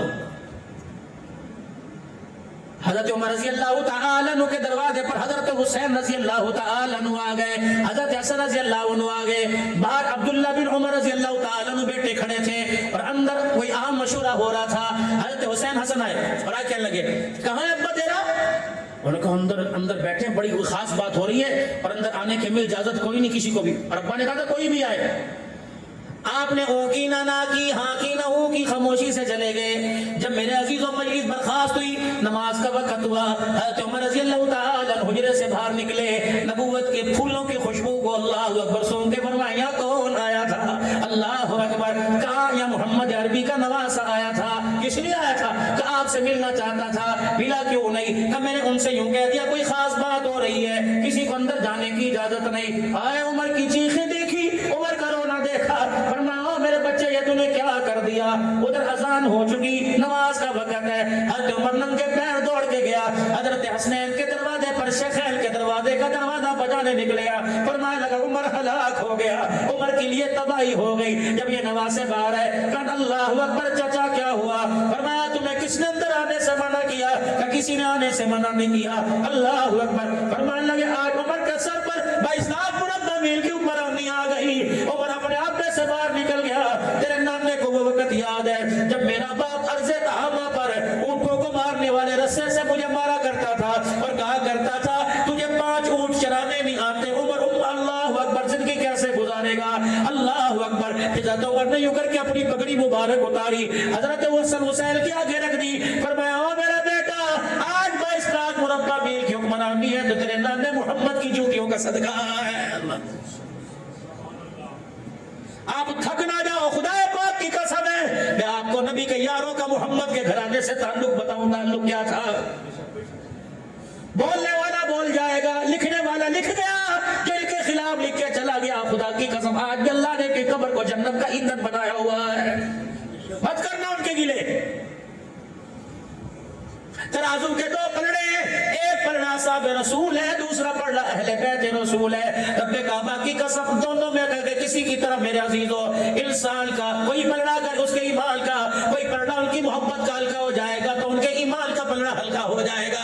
حضرت عمر رضی اللہ تعالیٰ عنہ کے دروازے پر حضرت حسین رضی اللہ تعالیٰ عنہ آ گئے, حضرت حسن رضی اللہ عنہ آ گئے. باہر عبداللہ بن عمر رضی اللہ تعالیٰ عنہ بیٹے کھڑے تھے اور اندر کوئی عام مشورہ ہو رہا تھا. حضرت حسین حسن آئے اور آ کہنے لگے کہاں ہے ابا تیرا؟ انہوں نے کہا اندر بیٹھے ہیں, بڑی خاص بات ہو رہی ہے اور اندر آنے کے میں اجازت کوئی نہیں کسی کو بھی. اور ابا نے کہا تھا کوئی بھی آئے. آپ نے او کی نہ کی, ہاں کی نہ ہو کی, خاموشی سے چلے گئے. جب میرے عزیزوں مجلس برخاست ہوئی, نماز کا وقت ہوا, حضرت عمر رضی اللہ تعالیٰ عنہ حجرے سے باہر نکلے, نبوت کے پھولوں کی خوشبو کو اللہ اکبر سونگ کے فرمایا کون آیا تھا؟ اللہ اکبر. کہا یا محمد عربی کا نواسا آیا تھا. کس لیے آیا تھا؟ کہ آپ سے ملنا چاہتا تھا. ملا کیوں نہیں؟ کہ میں نے ان سے یوں کہہ دیا کوئی خاص بات ہو رہی ہے, کسی کو اندر جانے کی اجازت نہیں. آئے عمر کی چیخیں دیکھی, عمر کا رونا دیکھا. فرمایا میرے بچے یہ تو نے کیا کر دیا؟ ادھر اذان ہو چکی, نماز کا وقت ہے. حضرت عمر ننگے پیر دوڑ کے گیا, حضرت حسنین کے دروازے پر شیخین کے دروازے کا دروازہ بجانے نکلے. فرمایا لگا عمر ہلاک ہو گیا, عمر کے لیے تباہی ہو گئی. جب یہ نواسے باہر ہے, کہا اللہ اکبر, چچا کیا ہوا؟ فرمایا تمہیں کس نے اندر آنے سے منع کیا؟ کہ کسی نے آنے سے منع نہیں کیا. اللہ اکبر. فرمانے لگے آج عمر کے سر پر 22 لاکھ مربع میل کی حکمرانی آ گئی. عمر اپنے آپے سے باہر نکل گیا. تیرے نانے کو وہ وقت یاد ہے جب میرا باپ عرض تہامہ پر اونٹوں کو مارنے والے رسے سے مجھے مارا کرتا تھا اور کہا کرتا تھا تجھے 5 اونٹ چرانے نہیں آتے. عمر اللہ اکبر, زندگی کیسے گزارے گا؟ اللہ اکبر. حضرت عمر نے یوں کر کے اپنی پگڑی مبارک اتاری, حضرت حسن حسین کے آگے رکھ دی. فرمایا او میرا بیٹا, آج 22 لاکھ مربع میل کی حکمرانی ہے تو تیرے نانے محمد کی جوتیوں کا صدقہ ہے. آپ تھک نہ جاؤ, خدا پاک کی قسم ہے. میں آپ کو نبی کے یاروں کا محمد کے گھرانے سے تعلق بتاؤں. تعلق کیا تھا؟ بولنے والا بول جائے گا, لکھنے والا لکھ گیا, دل کے خلاف لکھ کے چلا گیا. خدا کی قسم آج اللہ نے کی قبر کو جنت کا ایندھن بنایا ہوا ہے. مت کرنا ان کے گلے. ترازو کے 2 پلڑے ہیں, ایک پلڑا صاحب رسول ہے, دوسرا پلڑا اہل بیت رسول ہے. رب کعبہ کی قسم دونوں میں اگر کسی کی طرف میرے عزیزو انسان کا کوئی پلڑا اگر اس کے ایمان کا, کوئی پلڑا ان کی محبت کا ہلکا ہو جائے گا تو ان کے ایمان کا پلڑا ہلکا ہو جائے گا.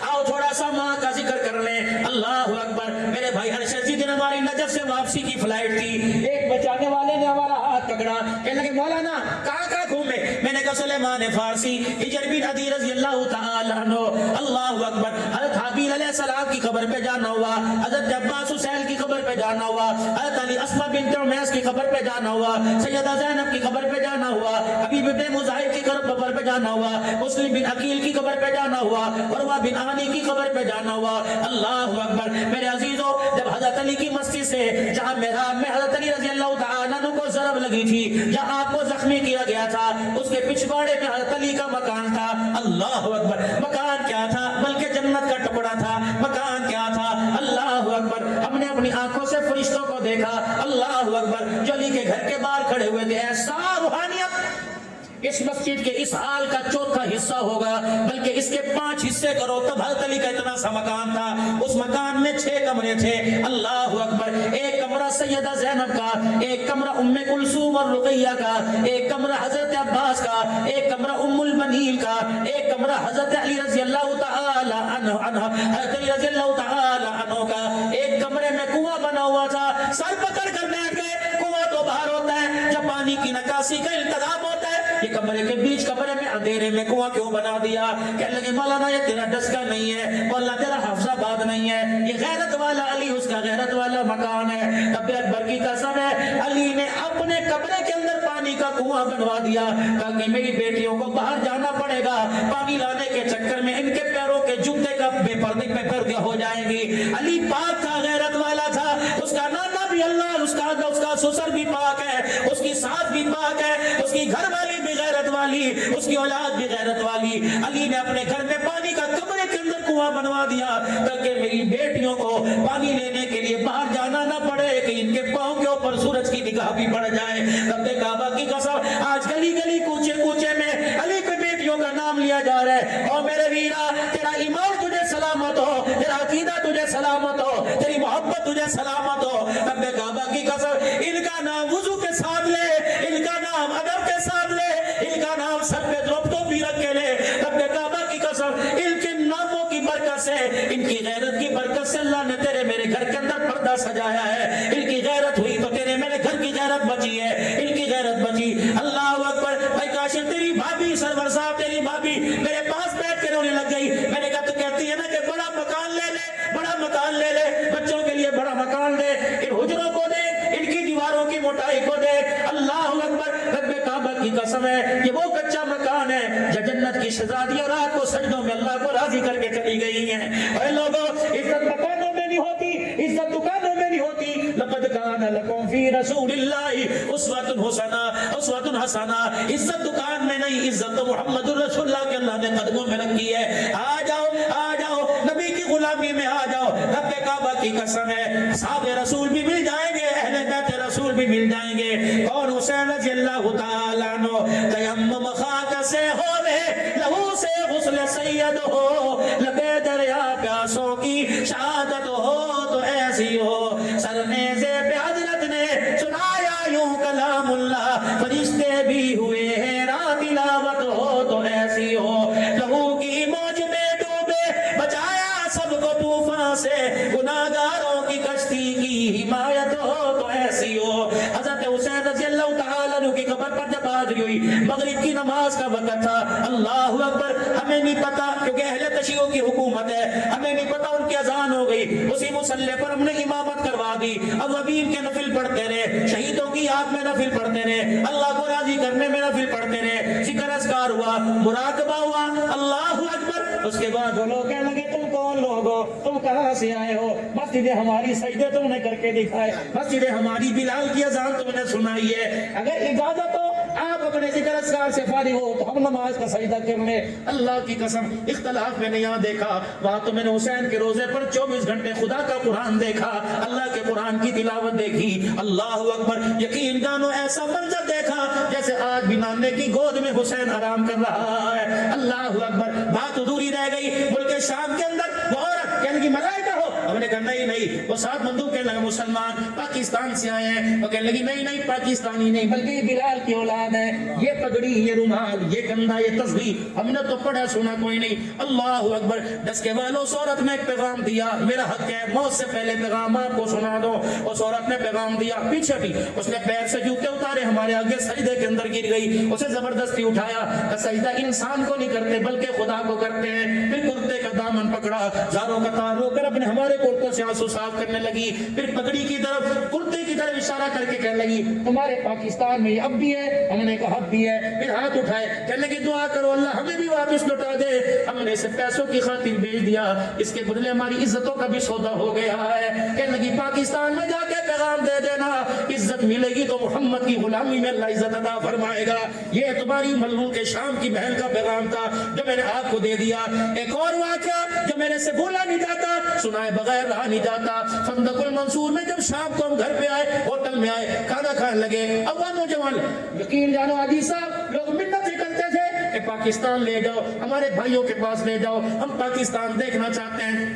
آؤ تھوڑا سا ماں کا ذکر کر لیں. اللہ اکبر. میرے بھائی ارشد جی دن ہماری نجف سے واپسی کی فلائٹ تھی. ایک بچانے والے نے ہمارا ہاتھ پکڑا, کہنے لگے مولانا کہاں گھومے؟ میں نے کہا سلیمان فارسی, ہجر بن عدی رضی اللہ تعالی عنہ. اللہ اکبر. حضرت حابیل علیہ السلام کی قبر پہ جانا ہوا, حضرت عباس حسین کی قبر پہ جانا ہوا, حضرت علی اسماء بنت عمیس کی قبر پہ جانا ہوا, سیدہ زینب کی قبر پہ جانا ہوا, حبیب بن مظاہر کی قبر پہ جانا ہوا, مسلم بن عقیل کی قبر پہ جانا ہوا, عروہ بن عانی کی قبر پہ جانا ہوا. اللہ اکبر. میرے عزیزو جب حضرت علی کی مسجد سے جہاں محراب میں حضرت علی رضی اللہ تعالیٰ عنہ کو ضرب لگی تھی, جہاں آپ کو زخمی کیا گیا تھا, اس کے پچھواڑے میں حضرت علی کا مکان تھا. اللہ اکبر. مکان کیا تھا؟ بلکہ جنت کا ٹکڑا تھا. مکان کیا تھا؟ اللہ اکبر. ہم نے اپنی آنکھوں سے فرشتوں کو دیکھا. اللہ اکبر. جو علی کے گھر کے باہر کھڑے ہوئے تھے. ایسا روحانیت اس مسجد کے اس حال کا 4تھا حصہ ہوگا, بلکہ اس کے 5 حصے کرو تب حضرت علی کا اتنا سا مکان تھا. اس مکان میں 6 کمرے تھے. اللہ اکبر. ایک کمرہ سیدہ زینب کا, ایک کمرہ ام کلثوم اور رقیہ کا, ایک کمرہ حضرت عباس کا, ایک کمرہ ام المنین کا, ایک کمرہ حضرت علی رضی اللہ تعالی عنہ حضرت علی رضی اللہ تعالی عنہ کا. ایک کمرے میں کنواں بنا ہوا تھا. سر پکڑ کر بیٹھ گئے. کنواں تو باہر ہوتا ہے جب پانی کی نکاسی کا انتظام ہوتا ہے, یہ کمرے کے بیچ کمرے میں اندھیرے میں کنواں کیوں بنا دیا؟ کہنے لگے مولانا یہ تیرا ڈسکا نہیں ہے, مولانا تیرا حفظ آباد نہیں ہے, یہ غیرت والا علی اس کا غیرت والا مکان ہے. رب اکبر کی قسم ہے, علی نے اپنے کمرے کے اندر پانی کا کنواں بنوا دیا تاکہ میری بیٹیوں کو باہر جانا پڑے گا, پانی لانے کے چکر میں ان کے پیروں کے جوتے کا بے پردے ہو جائیں گی. علی پاک تھا, غیرت والا تھا. اس کا نانا بھی اللہ, اس کا سسر بھی پاک ہے, اس کی ساس بھی پاک ہے, اس کی گھر والی بھی غیرت والی والی, اس کی اولاد بھی غیرت والی. علی نے اپنے گھر میں پانی کا کمرے کے اندر کنواں بنوا دیا تاکہ میری بیٹیوں کو پانی لینے کے لیے باہر جانا نہ پڑے کہ ان کے پاؤں کے اوپر سورج کی نگاہ بھی پڑ جائے. رب کعبہ کی قسم, آج گلی گلی کوچے کوچے میں علی کی بیٹیوں کا نام لیا جا رہا ہے. اور میرے ویرا, تیرا ایمان تجھے سلامت ہو, تیرا عقیدہ تجھے سلامت ہو, تیری محبت تجھے سلامت ہو. رب کعبہ کی قسم, ان کا نام وضو کے ساتھ لے, ان کا نام ادب کے ساتھ لے, ان کا نام سر پہ ٹوپی رکھ کے لے. رب کعبہ کی قسم, ان کے ناموں کی برکت سے, ان کی غیرت کی برکت سے اللہ نے تیرے میرے گھر کے اندر پردہ سجایا ہے. ان کی غیرت ہوئی تو تیرے میرے گھر کی غیرت بچی ہے, ان کی غیرت بچی. اللہ اکبر. بھائی کاشف, تیری بھابھی سرور صاحب, تیری بھابھی میرے پاس بیٹھ کے رونے لگ گئی. میں نے کہا تو کہتی ہے نا کہ بڑا مکان لے لے, بڑا مکان لے لے, بچوں کے لیے بڑا مکان دے, ان حجروں کو دے, ان کی دیواروں کی موٹائی کو دے. اللہ اکبر. رب کعبہ کی قسم ہے, یہ وہ کچا مکان ہے جو جنت کی شہزادیاں رات کو سجدوں میں اللہ کو راضی کر کے چلی گئی ہیں. اے لوگوں, عزت مکانوں میں نہیں ہوتی, عزت دکانوں میں نہیں ہوتی. لقد کان لکم فی رسول اللہ اسوۃ حسنہ, اسوۃ حسنہ. عزت دکان میں نہیں, عزت تو محمد رسول اللہ کے اللہ نے قدموں میں رکھی ہے. آ جاؤ, آ جاؤ, نبی کی غلامی میں آ جاؤ. رب کعبہ کی قسم ہے, صحاب رسول بھی مل جائیں گے, اہل بیت رسول بھی مل جائیں گے. کون؟ حسین رضی اللہ تعالیٰ عنہ. تیمم خاک سے ہوے, لہو سے غسل سید ہو, لبے دریا پیاسوں کی شہادت ہو تو ایسی ہو. سرنیزے پہ حضرت نے سنایا یوں کلام اللہ, فرشتے بھی ہوئے حیران, تلاوت ہو تو ایسی ہو. لہو کی موج میں ڈوبے, بچایا سب کو طوفان سے, گناہگاروں کی کشتی کی حمایت ہو تو ایسی ہو. حضرت حسین رضی اللہ تعالیٰ عنہ کی قبر پر جب حاضری ہوئی, مغرب کی نماز کا وقت تھا. اللہ اکبر. ہمیں نہیں پتا, کیونکہ اہل تشیعوں کی حکومت ہے, ہمیں نہیں پتا ان کی اذان ہو گئی. اسی مصلی پر ہم نے امامت کروا دی. اوابین کے نفل پڑھتے رہے, شہیدوں کی یاد میں نفل پڑھتے رہے, اللہ کو راضی کرنے میں نفل پڑھتے رہے. ذکر اذکار ہوا, مراقبہ ہوا. اللہ اکبر. اس کے بعد وہ لوگ کہنے لگے, تم کون لوگ ہو, تم کہاں سے آئے ہو؟ مسجد ہماری سجدے تم نے کر کے دکھائے, مسجد ہماری بلال کی اذان تم نے سنائی ہے. اگر اجازت ہو آپ اپنے ذکر اذکار سے فارغ ہو تو ہم نماز کا سجدہ کر لیں. اللہ کی قسم, اختلاف میں نے یہاں دیکھا, وہاں تو میں نے حسین کے روزے پر 24 گھنٹے خدا کا قرآن دیکھا, اللہ کے قرآن کی تلاوت دیکھی. اللہ اکبر. یقین جانو ایسا منظر دیکھا جیسے آج بھی نانے کی گود میں حسین آرام کر رہا ہے. اللہ اکبر. بات ادھوری رہ گئی. ملک شام کے اندر وہ عورت کہنے کی ملائکہ ہو, ہم نے کہا نہیں نہیں. وہ ساتھ بندوق کہنے لگا مسلمان پاکستان سے آئے ہیں, وہ کہنے لگی نہیں نہیں پاکستانی نہیں بلکہ یہ بلال کی اولاد ہے. یہ پگڑی, یہ رومال, یہ کندھا, یہ تسبیح, ہم نے تو پڑھا سنا کوئی نہیں. اللہ اکبر. دس کے والوں, اس عورت نے ایک پیغام دیا, میرا حق ہے موت سے پہلے پیغام آپ کو سنا دو. اس عورت نے پیغام دیا, پیچھے بھی اس نے پیر سے جوتے اتارے, ہمارے آگے سجدے کے اندر گر گئی. اسے زبردستی اٹھایا, سجدہ انسان کو نہیں کرتے بلکہ خدا کو کرتے ہیں. پھر کرتے کا دامن پکڑا, زاروں کا تار رو کر اپنے ہمارے کرتوں سے آنسو صاف کرنے لگی. پھر پگڑی کی طرف, کرتے کی طرف اشارہ کر کے کہنے لگی, تمہارے پاکستان میں اب بھی ہے؟ ہم نے کہا اب بھی ہے. پھر ہاتھ اٹھائے, کہنے لگی دعا کرو اللہ ہمیں بھی واپس لوٹا دے, ہم نے اسے پیسوں کی خاطر بھیج دیا, اس کے بدلے ہماری عزتوں کا بھی سودا ہو گیا ہے. کہنے لگی پاکستان میں جا کے پیغام دے دینا, عزت ملے گی تو محمد کی غلامی میں اللہ عزت عطا فرمائے گا. یہ تمہاری ملعون کے شام کی بہن کا پیغام تھا جو میں نے آپ کو دے دیا. ایک اور واقعہ جو میرے سے بولا نہیں جاتا, سنائے بغیر رہا نہیں جاتا. خندق المنصور میں جب شام کو ہم گھر پہ آئے, ہوٹل میں آئے, کھانا کھانے لگے, اب وہ نوجوان, یقین جانو حاجی صاحب, لوگ منتیں کرتے تھے کہ پاکستان لے جاؤ, ہمارے بھائیوں کے پاس لے جاؤ, ہم پاکستان دیکھنا چاہتے ہیں.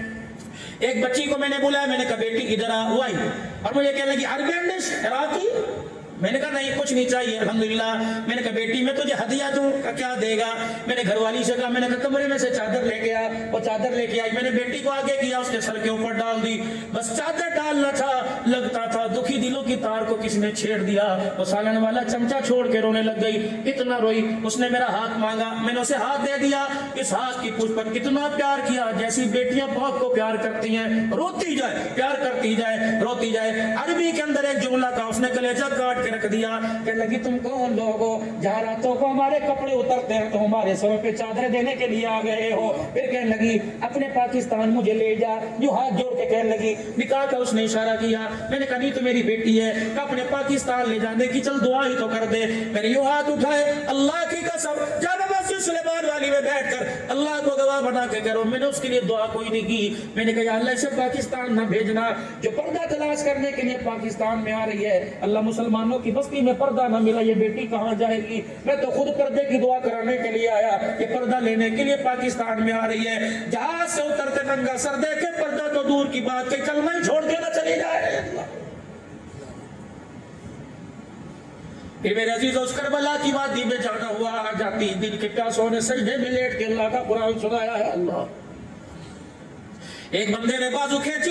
ایک بچی کو میں نے بلایا, میں نے کہا بیٹی ادھر آ. وہ آئی اور مجھے کہنے لگی عربی ڈش, عراقی. میں نے کہا نہیں کچھ نہیں چاہیے الحمدللہ. میں نے کہا بیٹی میں تجھے ہدیہ دوں, کیا دے گا؟ میں نے گھر والی سے کہا, میں نے کہا کمرے میں سے چادر لے کے آ. وہ چادر لے کے آئی, میں نے بیٹی کو آگے کیا, اس کے سر کے اوپر ڈال دی. بس چادر ڈالنا تھا, لگتا تھا دکھی دلوں کی تار کو کس نے چھیڑ دیا. وہ سالن والا چمچہ چھوڑ کے رونے لگ گئی, اتنا روئی. اس نے میرا ہاتھ مانگا, میں نے اسے ہاتھ دے دیا. اس ہاتھ کی پوچھ پر اتنا پیار کیا جیسی بیٹیاں باپ کو پیار کرتی ہیں, روتی جائے, پیار کرتی جائے, روتی جائے. عربی کے اندر ایک جملہ کا اس نے کلیجہ کاٹ کے رکھ دیا. کہ لگی تم کون لوگ ہو, جہاں راتوں کو ہمارے کپڑے اترتے ہیں تو ہمارے سروں پہ چادریں دینے کے لیے آ گئے ہو. پھر کہنے لگی اپنے پاکستان مجھے لے جا. جو ہاتھ جوڑ کے کہنے لگی, نکاح کا اس نے اشارہ کیا. میں نے کہا نہیں تو میری بیٹی ہے, کہ اپنے پاکستان لے جانے کی چل دعا ہی تو کر دے. میں نے یوں ہاتھ اٹھائے, اللہ کی قسم اللہ کو گواہ بنا کے کرو، میں نے اس کے لیے دعا کوئی نہیں کی. میں نے کہا یا اللہ اسے پاکستان نہ بھیجنا، جو پردہ تلاش کرنے کے لیے پاکستان میں آ رہی ہے، اللہ مسلمانوں کی بستی میں پردہ نہ ملا، یہ بیٹی کہاں جائے گی؟ میں تو خود پردے کی دعا کرانے کے لیے آیا، یہ پردہ لینے کے لیے پاکستان میں آ رہی ہے. جہاز سے اترتے ننگا سر دیکھے پردہ تو دور کی بات کہ کلمہ ہی چھوڑ کے نہ چلی جائے. پھر میرے عزیز اس کربلا کی وادی میں جانا ہوا، جاتی دن کے پیاسوں نے سجدے میں لیٹ کے اللہ کا قرآن سنایا ہے. اللہ ایک بندے نے بازو کھینچ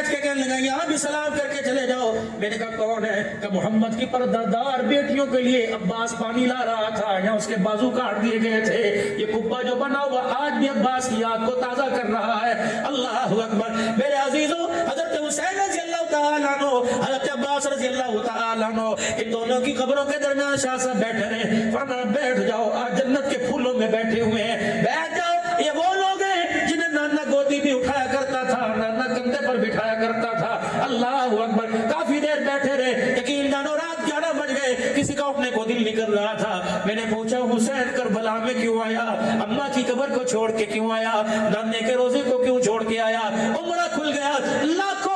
کے کہنے لگا یہاں بھی سلام کر کے چلے جاؤ. میں نے کہا کون ہے؟ کہ محمد کی پردہ دار بیٹیوں کے لیے عباس پانی لا رہا تھا، یہاں اس کے بازو کاٹ دیے گئے تھے، یہ قبہ جو بنا ہوا آج بھی عباس کی یاد کو تازہ کر رہا ہے. اللہ اکبر. میرے عزیزوں حضرت حسین رضی اللہ تعالیٰ عنہ، حضرت عباس رضی اللہ تعالیٰ عنہ، ان دونوں کی قبروں کے درمیان شاہ صاحب بیٹھے رہے. فرمایا بیٹھ جاؤ، آج جنت کے پھولوں میں بیٹھے ہوئے ہیں، بیٹھ جاؤ. یہ وہ لوگ ہیں جنہیں نانا گودی بھی اٹھایا کرتا تھا، نانا کندھے پر بٹھایا کرتا تھا. اللہ اکبر. کافی دیر بیٹھے رہے، یقین جانو رات 11 بج گئے، کسی کا اٹھنے کو دل نہیں کر رہا تھا. میں نے پوچھا حسین کربلا میں کیوں آیا؟ اماں کی قبر کو چھوڑ کے کیوں آیا؟ نانے کے روزے کو کیوں چھوڑ کے آیا؟ عمرہ کھل گیا، لاکھوں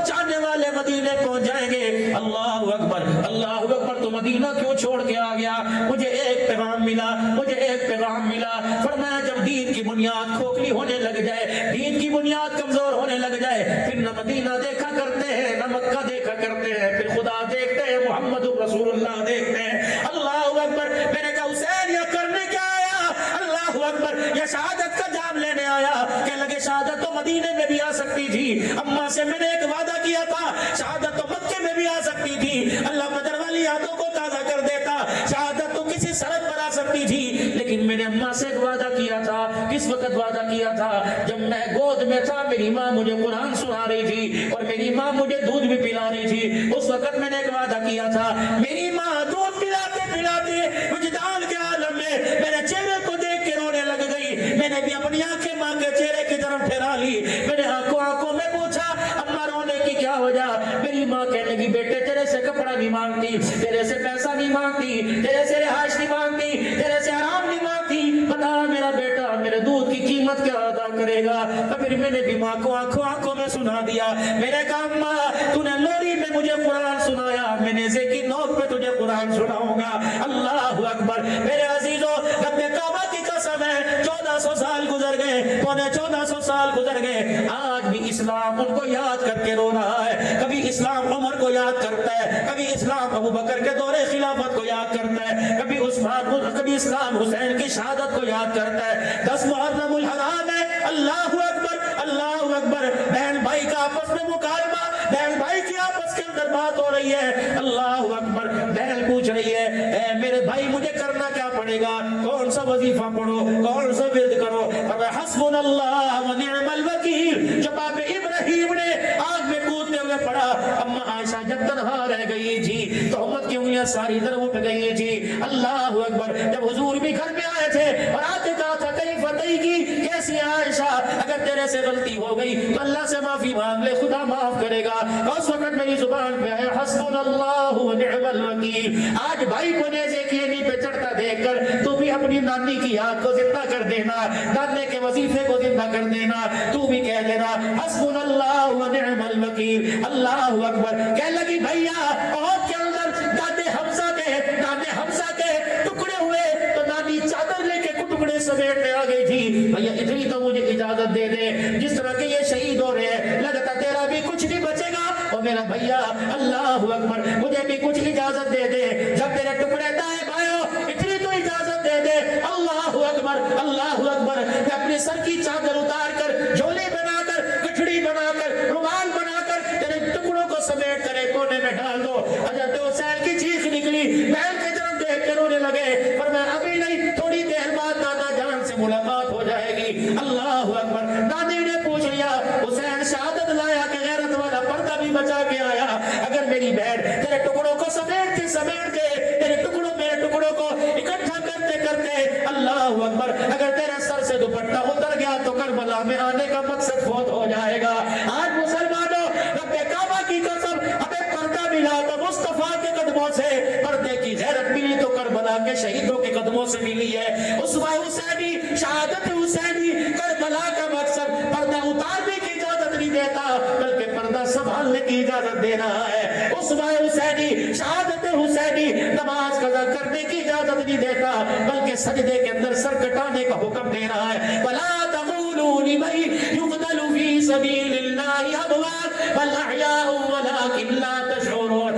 چاہنے والے مدینے پہنچ جائیں گے. اللہ اکبر اللہ اکبر. تو مدینہ کیوں چھوڑ کے آ گیا؟ مجھے ایک پیغام ملا. فرمایا جب دین کی بنیاد کھوکھلی ہونے لگ جائے، دین کی بنیاد کمزور ہونے لگ جائے، پھر نہ مدینہ دیکھا کرتے ہیں نہ مکہ دیکھا کرتے ہیں، پھر خدا دیکھتے ہیں، محمد رسول اللہ دیکھتے ہیں. اللہ اکبر. میں نے کہا حسین یہ کرنے کیا آیا؟ اللہ اکبر. یہ شہادت کا جام لینے آیا. کہ لگے شہادت تو مدینے میں بھی آ سکتی تھی، اماں سے میں نے ایک وعدہ کیا تھا، شہادت تو مکے میں بھی آ سکتی تھی، اللہ بدر والی یادوں کو تازہ کر دیتا. شہادت تو کسی سرحد پر آ سکتی تھی، لیکن میں نے اماں سے ایک وعدہ کیا تھا. کس وقت وعدہ کیا تھا؟ جب میں گود میں تھا، میری ماں مجھے قرآن سنا رہی تھی اور میری ماں مجھے دودھ بھی پلا رہی تھی. اس وقت میں نے ایک وعدہ کیا تھا، میری ماں دودھ پلاتے پلاتے وجدان کے عالم میں میرے چہرے کو دیکھ کے رونے لگ گئی. میں نے بھی اپنی آنکھیں ماں کے چہرے کی طرف پھیرا لی. میں نے آنکھوں میں پوچھا اماں رونے کی کیا وجہ؟ میری ماں کہنے لگی بیٹے تیرے سے کپڑا نہیں مانگتی، تیرے سے پیسہ نہیں مانگتی، تیرے سے رہائش نہیں مانگتی، تیرے سے آرام نہیں مانگتی، بتا میرا بیٹا میرے دودھ کی قیمت کیا ادا کرے گا؟ پھر میں نے بھی ماں کو آنکھوں میں سنا دیا. میں نے کہا اماں تو نے لوری میں مجھے قرآن سنایا، میں نے کی نوک پہ تجھے قرآن سناؤں گا. اللہ اکبر. میرے عزیزوں رب کعبہ کی قسم ہے 1400 سال گزر گئے، پونے 1400 سال گزر گئے، آج بھی اسلام ان کو یاد کر کے رو رہا ہے. کبھی اسلام عمر کو یاد کرتا ہے، کبھی اسلام ابو بکر کے دور خلافت کو یاد کرتا ہے، کبھی اسلام حسین کی شہادت کو یاد کرتا ہے. 10 محرم الحرام ہے. اللہ اکبر اللہ اکبر. بہن بھائی کا آپس میں مکالمہ، بہن بھائی کی آپس کے اندر بات ہو رہی ہے. اللہ اکبر. بہن پوچھ رہی ہے اے میرے بھائی مجھے کرنا کیا پڑے گا؟ کون سا وظیفہ پڑھو، کون سا ورد کرو؟ حسبنا اللہ و نعم الوکیل. جب آپ ابراہیم نے آگ میں کودتے ہوئے پڑھا، اما عائشہ جب تنہا رہ گئی تھی، تہمت کی انگلیاں ساری طرف اٹھ گئی تھی. اللہ اکبر. جب حضور بھی گھر میں آئے تھے اور آتے کہا تھا کہیں فتح کی کیسی عائشہ، اگر تیرے سے غلطی ہو گئی تو اللہ سے معافی مانگ لے، خدا معاف کرے گا. اس وقت میری زبان پہ ہے حسبنا اللہ و نعم الوکیل. آج بھائی کو نیزے کی اینی پہ چڑھتا دیکھ کر تو بھی اپنی نانی کی یاد کو زندہ کر دینا، نانے کے وظیفے کو زندہ کر دینا. تو بھی کہہ دینا حسبنا اللہ و نعم الوکیل. اللہ اکبر. کہہ لگی بھیا عہد کے اندر دادے حمزہ کے ٹکڑے ہوئے تو نانی چادر لے کے ٹکڑے سمیٹنے آ گئی تھی. بھیا اتنی تو مجھے اجازت دے دے، جس طرح کہ یہ شہید ہو رہے ہیں لگتا تیرا بھی کچھ نہیں بچے گا. اور میرا بھیا اللہ اکبر مجھے بھی کچھ اجازت دے دے، جب تیرے ٹکڑے دائیں بائیں اتنی تو اجازت دے دے. اللہ اکبر اللہ اکبر. میں اپنے سر کی چادر اتار کر جھولے بنا کر گٹھڑی بنا کر رومال بنا کر تیرے ٹکڑوں کو سمیٹ کر ایک کونے میں ڈال دو. حضرت حسین کی چیخ نکلی، بہن کی طرف دیکھ کے رونے لگے. پر میں ابھی نہیں، تھوڑی دیر بعد نانا جان سے ملاقات ہو جائے گی. اللہ اکبر. نانی نے پوچھ لیا حسین شہادت لایا کہ غیرت والا پردہ بھی بچا کے آیا؟ اگر میری بہن تیرے ٹکڑوں کو سمیٹ کے تیرے میرے ٹکڑوں کو اکٹھا کرتے کرتے اللہ اکبر اگر تیرے سر سے دوپٹہ اتر گیا تو کربلا میں آنے کا مقصد فوت ہو جائے گا. آج مسلمانوں رب کعبہ کی قسم ہمیں پردہ ملا تو مصطفیٰ کے قدموں سے، پردے کی غیرت ملی تو کربلا کے شہیدوں بچوں کے قدموں سے ملی ہے. اسوہ حسینی, شہادت حسینی, کربلا کا مقصد پردہ اتارنے کی اجازت نہیں دیتا بلکہ پردہ سنبھالنے کی اجازت دے رہا ہے. اسوہ حسینی, شہادت حسینی نماز قضا کرنے کی اجازت نہیں دیتا بلکہ سجدے کے اندر سر کٹانے کا حکم دے رہا ہے. وَلَا تَقُولُوا لِمَن يُقْتَلُ فِي سَبِيلِ اللَّهِ أَمْوَاتٌ بَلْ أَحْيَاءٌ وَلَٰكِن لَّا تَشْعُرُونَ.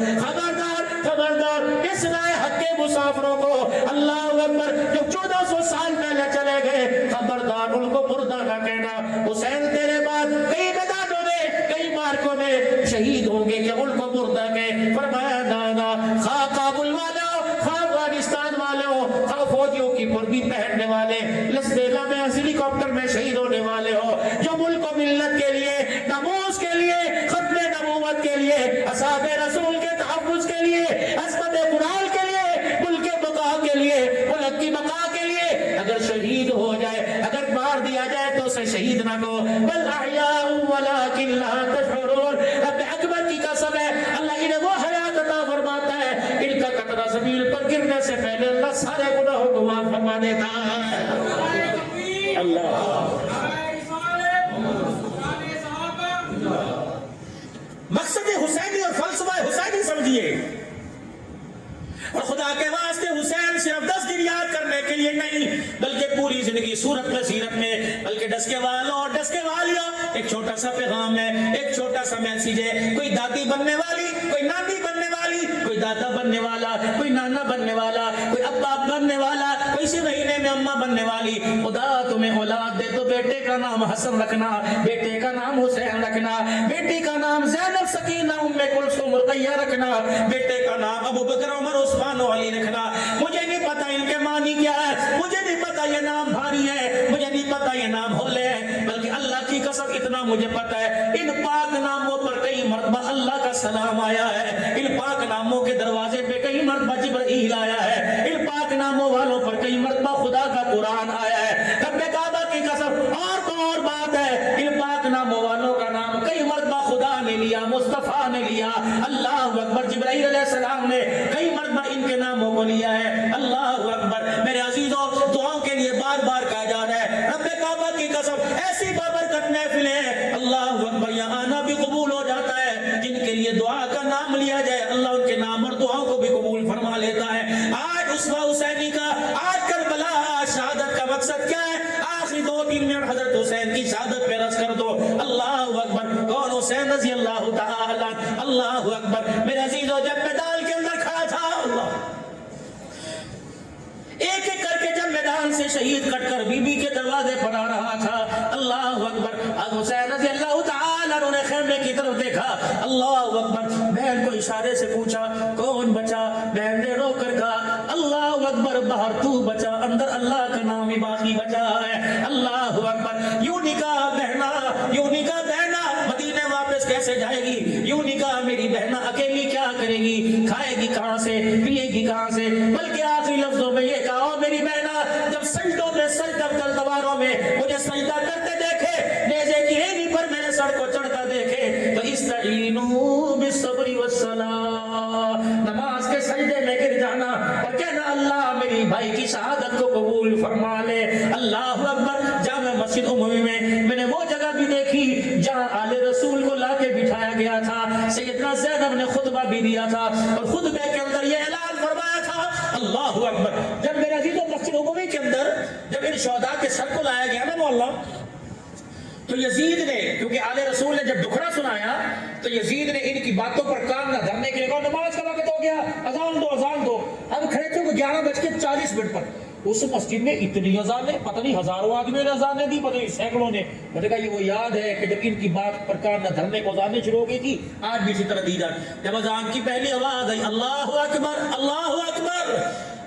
خبردار اس نئے حق کے مسافروں کو, اللہ اکبر, جو 1400 سال پہلے چلے گئے, خبردار ان کو مردہ نہ کہنا. حسین تیرے بعد کئی میدانوں میں, کئی مارکوں میں شہید ہوں گے کہ ان کو مردہ کہے. فرمایا نانا, خواہ کابل والے ہو, خواہ افغانستان والے ہو, خواہ فوجیوں کی وردی پہننے والے, لسبیلا میں ہیلی کاپٹر میں شہید ہونے والے ہو, جو ملک و ملت کے لیے, ناموس کے لیے, ختم نبوت کے لیے, اصحاب رسول کے تحفظ کے لیے, عصمت قرآن کے لیے, ملک بقا کے لیے, ملک کی بقا کے لیے اگر شہید ہو جائے, اگر مار دیا جائے تو اسے شہید نہ کہو. بل احیاء ولکن لا تشعرون. رب اکبر کی قسم ہے, اللہ انہیں وہ حیات عطا فرماتا ہے ان کا قطرہ زمین پر گرنے سے پہلے اللہ سارے گناہوں کو معاف فرما دیتا ہے. اللہ مقصد حسینی اور فلسفہ حسینی سمجھیے. اور خدا کے واسطے حسین صرف 10 دن یاد کرنے کے لیے نہیں بلکہ پوری زندگی صورت میں سیرت میں, بلکہ ڈس کے والوں اور ڈس کے والیوں ایک چھوٹا سا پیغام ہے, ایک چھوٹا سا میسیج ہے. کوئی دادی بننے والی, کوئی نانی بننے والی, کوئی دادا بننے والا, کوئی نانا بننے والا, کوئی ابا بننے والا, کوئی اسی مہینے میں اماں بننے والی, خدا تمہیں اولاد دے تو بیٹے کا نام حسن رکھنا, بیٹے کا نام حسین رکھنا, بیٹی کا نام زینب سکینہ ام کلثوم رقیہ رکھنا, بیٹے کا نام ابو بکر عمر عثمان و علی رکھنا. مجھے نہیں پتا ان کے معنی کیا ہے, مجھے نہیں پتا یہ نام بھاری ہے, مجھے نہیں پتا یہ نام ہولے ہیں, بلکہ اللہ کی قسم اتنا مجھے پتا ہے ان پاک ناموں پر کئی مرتبہ اللہ کا سلام آیا ہے, ان پاک ناموں کے دروازے پہ کئی مرتبہ جبرائیل آیا ہے, ان پاک ناموں والوں پر کئی مرتبہ خدا کا قرآن آیا ہے. رب کعبہ کی قسم اور بات ہے, ان پاک ناموں والوں کا نام کئی مرتبہ خدا نے لیا, مصطفیٰ نے لیا, اللہ اکبر, جبرائیل علیہ السلام نے کئی مرتبہ ان کے ناموں کو لیا ہے. اللہ اکبر. میرے عزیزوں, دعاؤں کے لیے بار بار کہا جا رہا ہے, رب کعبہ کی قسم ایسی بابرکت محفلیں, اللہ اکبر, یہاں آنا بھی قبول ہو جاتا ہے. جن کے لیے دعا کا نام لیا جائے اللہ ان کے نام اور دعاؤں کو بھی قبول فرما لیتا ہے. آج اسوہ حسینی کا, آج کربلا, آج شہادت کا مقصد کیا ہے؟ آخری 2-3 منٹ حضرت حسین کی شہادت پہ رس کر دو. اللہ اکبر. کون؟ حسین رضی اللہ تعالی. اللہ اکبر. میرے عزیزوں, جب میدان کے اندر کھڑا تھا, اللہ ایک ایک کر کے جب میدان سے شہید کٹ کر بی بی کے دروازے پر آ رہا تھا, اللہ اکبر, حسین رضی اللہ تعالی عنہ نے خیمے کی طرف دیکھا, اللہ اکبر, بہن کو اشارے سے پوچھا کون بچا؟ بہن نے رو کر کہا اللہ اکبر, باہر تو بچا, اندر اللہ کا نام ہی باقی بچا ہے. اللہ اکبر. یوں نہیں کہا بہنا, یوں نہیں کہا بہنا مدینے واپس کیسے جائے گی, یوں نہیں کہا میری بہنا اکیلی کیا کرے گی, کھائے گی کہاں سے, پیے گی کہاں سے, بلکہ آخری لفظوں میں یہ کہا میری بہنا جب سجدوں میں, سجدہ تلواروں میں مجھے سجدہ کرتے دیکھے, نیزے کی ہیلی پر میرے سر کو چڑھتا دیکھے تو استعینوا بالصبر والصلاۃ, نماز کے سجدے میں گر جانا اور کہنا اللہ میری بھائی کی شہادت کو قبول فرما لے. اللہ اکبر. جامع مسجد عمومی میں نے وہ جگہ بھی دیکھی جہاں آل رسول کو لا کے بٹھایا گیا تھا, سیدنا زینب نے خطبہ بھی دیا تھا اور خطبے کے اندر یہ اعلان فرمایا تھا. اللہ اکبر. جب میرے عزیزوں مسجد عمومی کے اندر جب ان شہداء کے سر کو لایا گیا نا مولا, تو یزید نے, کیونکہ آل رسول نے جب دکھڑا سنایا تو یزید نے ان کی باتوں پر کام نہ دھرنے کے لیے کہا نماز کا وقت ہو گیا, اذان دو. اب کھڑے تھے وہ 11:40 پر. اس مسجد میں اتنی اذانیں, پتہ نہیں ہزاروں آدمیوں نے اذانیں دی, پتہ نہیں سینکڑوں نے. مجھے کہا یہ وہ یاد ہے کہ جب ان کی بات پر کام نہ دھرنے کو اذانیں شروع ہو گئی تھی, آج بھی اسی طرح دی جائے. جب اذان کی پہلی آواز آئی اللہ اکبر, اللہ اکبر,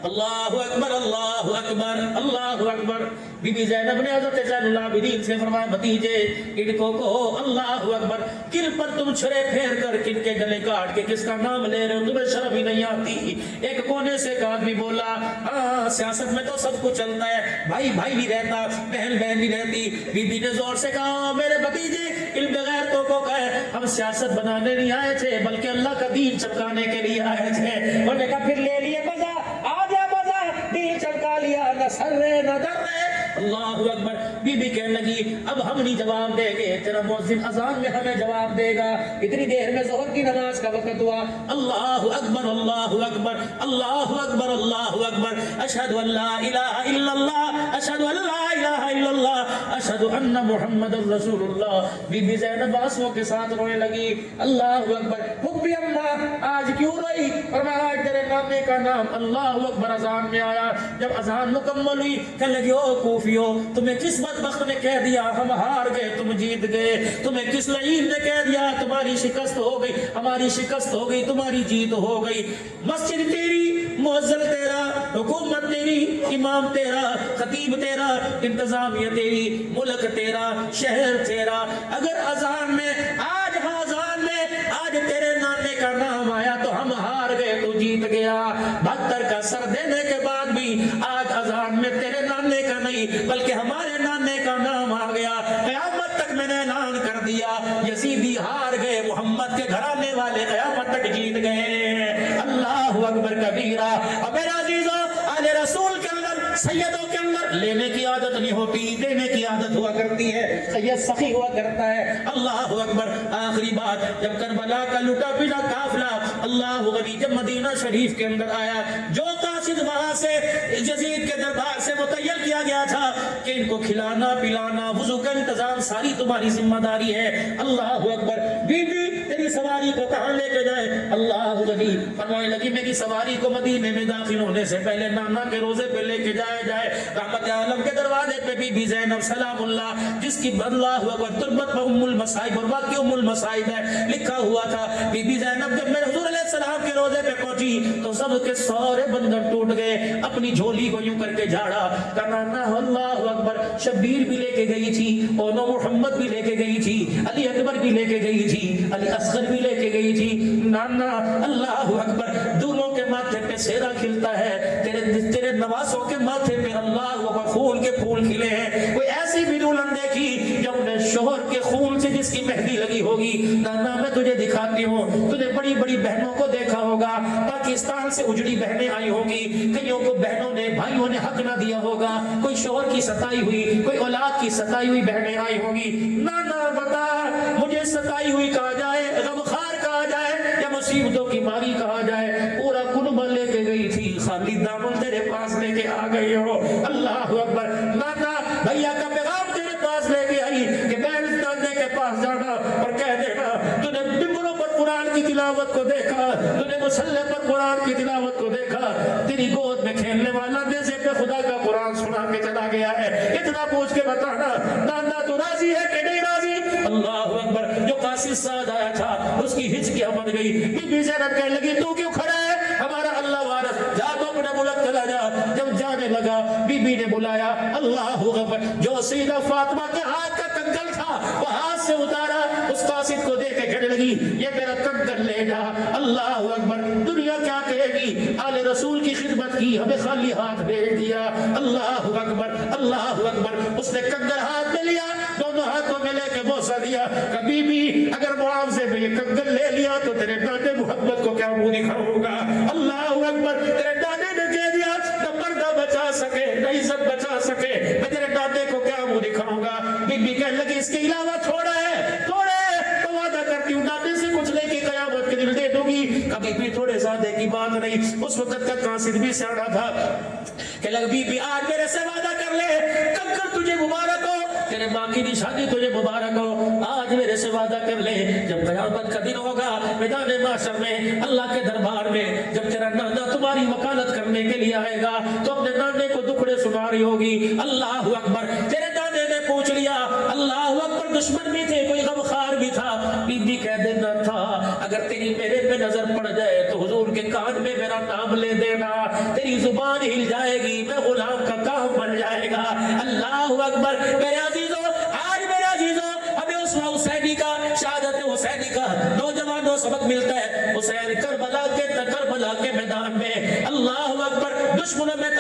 اللہ اکبر, اللہ اکبر, اللہ اکبر, بی بی زینب نے حضرت زین العابدین سے فرمایا بھتیجے ان کو کہو اللہ اکبر. کن پر تم چھرے پھیر کر کن کے گلے کاٹ کے کس کا نام لے رہے ہو, تمہیں شرم ہی نہیں آتی؟ ایک کونے سے ایک آدمی بولا ہاں سیاست میں تو سب کچھ چلتا ہے, بھائی بھائی نہیں رہتا, بہن بہن نہیں رہتی. بی بی نے زور سے کہا میرے بھتیجے ان بغیرتوں کو کہے ہم سیاست بنانے نہیں آئے تھے بلکہ اللہ کا دین چمکانے کے لیے آئے تھے. انہوں نے کہا پھر لے لیے مزہ, آ جا مزہ, دین لیا نہ سرے نہ درے. اللہ اکبر. بی بی کہنے لگی اب ہم نہیں جواب دیں گے, تیرا مؤذن اذان میں ہمیں جواب دے گا. اتنی دیر میں ظہر کی نماز کا وقت ہوا. اللہ اکبر اللہ اکبر اللہ اکبر اللہ اکبر. اشہد ان لا الہ الا اللہ اشہد ان لا الہ الا اللہ اشہد ان محمد رسول اللہ. بی بی زینب آنسوؤں کے ساتھ رونے لگی. اللہ اکبر. حبی اماں آج کیوں روئی؟ فرمایا آج تیرے نانے کا نام اللہ اکبر اذان میں آیا. جب اذان مکمل ہوئی کہنے لگی او کوفیو, تمہیں کس بدبخت نے کہہ دیا ہم ہار گئے تم جیت گئے؟ تمہیں کس لعین نے کہہ دیا تمہاری شکست ہو گئی ہماری شکست ہو گئی تمہاری جیت ہو گئی؟ مسجد تیری, مؤذن تیرا, حکومت تیری, امام تیرا, خطیب تیرا, انتظامیہ تیری, ملک تیرا, شہر تیرا. اگر اذان میں آج اذان میں آج تیرے نانے کا نام آیا تو ہم ہار گئے تو جیت گیا. 72 کا سر دینے کے بعد بھی آج اذان میں تیرے نانے کا نہیں بلکہ ہمارے نانے کا نام آ گیا. قیامت تک میں نے اعلان کر دیا یزیدی ہار گئے, محمد کے گھرانے والے قیامت تک جیت گئے. اللہ اکبر کبیرہ. اور میرے عزیزوں آل رسول کے اندر سیدوں کے اندر لینے کی عادت نہیں ہوتی, دینے کی عادت ہوا کرتی ہے. سید سخی ہوا کرتا ہے. اللہ اکبر. آخری بات جب کربلا کا لٹا پٹا قافلہ اللہ غنی جب مدینہ شریف کے اندر آیا, جو قاصد وہاں سے یزید کے دربار سے متعین کیا گیا تھا کہ ان کو کھلانا پلانا وضو کا انتظام ساری تمہاری ذمہ داری ہے. اللہ اکبر. بی بی تیری سواری کو کہاں لے کے جائے؟ اللہ غنی فرمانے لگی میری سواری کو مدینے میں داخل ہونے سے پہلے نانا کے روزے پہ لے کے جائے. رحمت عالم کے دروازے پہ بی بی زینب سلام اللہ, جس کی اللہ اکبر تربت میں ام المصائب اور واقعی ام المصائب ہے لکھا ہوا تھا. بی بی زینب جب میرے حضور علیہ السلام کے روزے پہ پہنچی تو سب کے سارے بندھن ٹوٹ گئے. اپنی جھولی کو یوں کر کے جھاڑا. نانا اللہ اکبر. شبیر بھی لے کے گئی تھی, اونو محمد بھی لے کے گئی تھی, علی اکبر بھی لے کے گئی تھی, علی اصغر بھی لے کے گئی تھی. نانا اللہ اکبر. دونوں کے ماتھے پہ سیرا کھلتا ہے, تیرے نواسوں کے ماتھے پہ اللہ اکبر خون کے پھول کھلے ہیں. کوئی ایسی بھی دلہن دیکھی جو اپنے شوہر کے خون سے جس کی مہندی لگی ہوگی. نانا میں تجھے دکھاتی ہوں, تجھے بڑی بڑی بہنوں کو دیکھا ہوگا, پاکستان سے اجڑی بہنیں آئی ہوں گی, کئیوں کو بہنوں نے بھائیوں نے حق نہ دیا ہوگا, کوئی شوہر کی ستائی ہوئی, کوئی اولاد کی ستائی ہوئی بہنیں آئی ہوں گی. نانا بتا مجھے ستائی ہوئی کہا جائے, غمخوار کہا جائے یا مصیبتوں کی ماری کہا جائے؟ پورا کنبہ لے کے گئی تھی, خالی دامن تیرے پاس لے کے آ گئی ہو. اللہ اکبر. نانا بھیا کا پیغام تیرے پاس لے کے آئی کہ بہن نانے کے پاس جانا اور کہہ دینا تو نے ممبروں پر قرآن کی تلاوت کو دیکھا, تو نے مصلی پر قرآن کی تلاوت کو دیکھا, تیری گود میں کھیلنے والا نیزے پہ خدا کا قرآن سنا کے چلا گیا ہے. اتنا پوچھ کے بتانا نانا تو راضی ہے کہ نہیں راضی؟ اللہ اکبر. جو قاصد سعد آیا تھا اس کی ہچکیاں بن گئی. بی بی زینب کہنے لگی تو کیوں کھڑا ہے, ہمارا اللہ وارث, جا تو اپنے ملک چلا جا. جب جانے لگا بی بی نے بلایا اللہ اکبر. جو سیدہ فاطمہ کے ہاتھ کا کنگن تھا وہ ہاتھ سے اتارا, اس قاصد کو دے کے کہنے لگی یہ میرا کنگن لے جا. اللہ اکبر. دنیا کیا کہے گی, آل رسول کی خدمت کی, ہمیں خالی ہاتھ بھیج دیا. اللہ اکبر اللہ اکبر. اس نے کنگن ہاتھ میں لیا, دونوں ہاتھوں میں لے کے بوسہ دیا. کبھی بھی اگر معاوضے میں یہ کنگن لے لیا تو تیرے نانے محمد کو کیا منہ دکھاؤں گا؟ اللہ اکبر. تیرے نانے نے کہہ دیا نہ پردہ بچا سکے نہ عزت بچا سکے, میں تیرے نانے کو کیا منہ دکھاؤں گا؟ بی بی کہنے لگی اس کے علاوہ تھوڑا ہے تو وعدہ کرتی ہوں نانے سے کچھ لے کے قیامت کے دن دے دوں گی. کبھی بھی تھوڑے سادے کی بات نہیں. اس وقت کا قاصد بھی سیاڑا تھا کہ لگ بی بی آج میرے سے وعدہ کر لے, کنکر تجھے مبارک ہو, تیرے ماں کی نشانی تجھے مبارک ہو, آج میرے سے وعدہ کر لے جب قیامت کا دن ہوگا میدان محشر میں اللہ کے دربار میں, جب تیرا نانا تمہاری وکالت کرنے کے لیے آئے گا تو اپنے نانے کو دکھڑے سنا رہی ہوگی. اللہ اکبر. تیرے نانے نے پوچھ لیا اللہ اکبر دشمن بھی تھے کوئی غمخوار بھی تھا؟ بی بی کہہ دینا تھا اگر تیری میرے پہ نظر پڑ جائے تو حضور کے کان میں میرا نام لے دینا, تیری زبان ہل جائے گی, میں غلام کا کام بن جائے گا. اللہ اکبر. میرے عزیزوں آج میرے عزیزوں ہمیں اسوہ حسینی کا, شہادت حسینی کا نوجوانوں سبق ملتا ہے. حسین کربلا کے میدان میں اللہ اکبر دشمنوں میں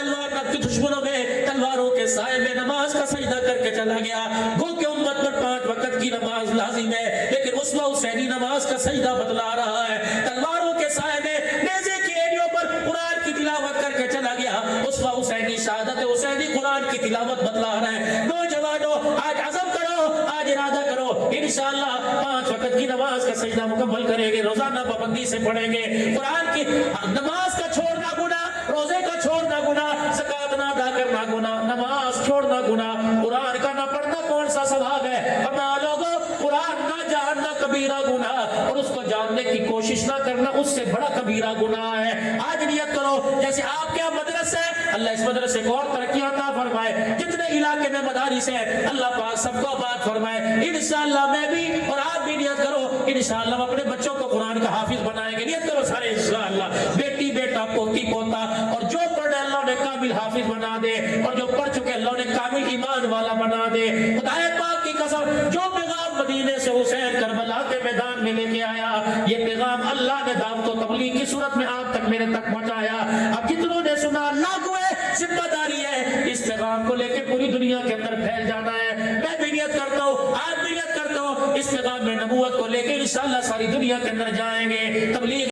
تلواروں کے سائے میں نماز کا سجدہ کر کے چلا گیا. گو کہ امت پر 5 وقت کی نماز لازم ہے لیکن اسوہ حسینی نماز کا سجدہ بتلا رہا ہے. تلواروں کے سائے میں نیزے کی ایڑیوں پر قرآن کی تلاوت کر کے چلا گیا. اسوہ حسینی شہادت حسینی قرآن کی تلاوت بتلا رہے ہیں. نوجوانوں آج عزم کرو, آج ارادہ کرو, انشاءاللہ 5 وقت کی نماز کا سجدہ مکمل کریں گے, روزانہ پابندی سے پڑھیں گے. قرآن کی نماز کا چھوڑنا گناہ, روزے کا چھوڑنا گناہ, زکات نہ ادا کرنا گناہ, نماز چھوڑنا گناہ, قرآن کا نہ پڑھنا کون سا ثواب ہے. فرمایا لوگوں قرآن نہ جاننا کبیرہ گناہ, اور اس کو جاننے کی کوشش نہ کرنا اس سے بڑا کبیرہ گناہ ہے. آج نیت کرو جیسے آپ کے مدرسے, اللہ اس مدرسے کو اور ترقی عطا فرمائے, جتنے علاقے میں مدارس ہیں اللہ پاک سب کو آباد فرمائے. انشاءاللہ میں بھی اور آپ بھی نیت کرو, انشاءاللہ ہم اپنے بچوں کو قرآن کا حافظ بنائیں گے. نیت کرو سارے انشاءاللہ, بیٹی بیٹا پوتی پوتا, اور جو پڑھے اللہ نے کامل حافظ بنا دے, اور جو پڑھ چکے اللہ نے کامل ایمان والا بنا دے. خدا پاک کی قسم جو پیغام مدینے سے حسین کربلا کے میدان میں لے کے آیا, یہ پیغام اللہ نے دعوت و تبلیغ کی صورت میں آپ تک میرے تک پہنچایا. اب جتنوں نے سنا لاگو ہے, ذمہ داری ہے اس پیغام کو لے کے پوری دنیا کے اندر پھیل جانا ہے. میں بھی نیت کرتا ہوں, آپ بھی نیت کرتا ہوں, اس پیغام میں نبوت کو لے کے انشاءاللہ ساری دنیا کے اندر جائیں گے. تبلیغ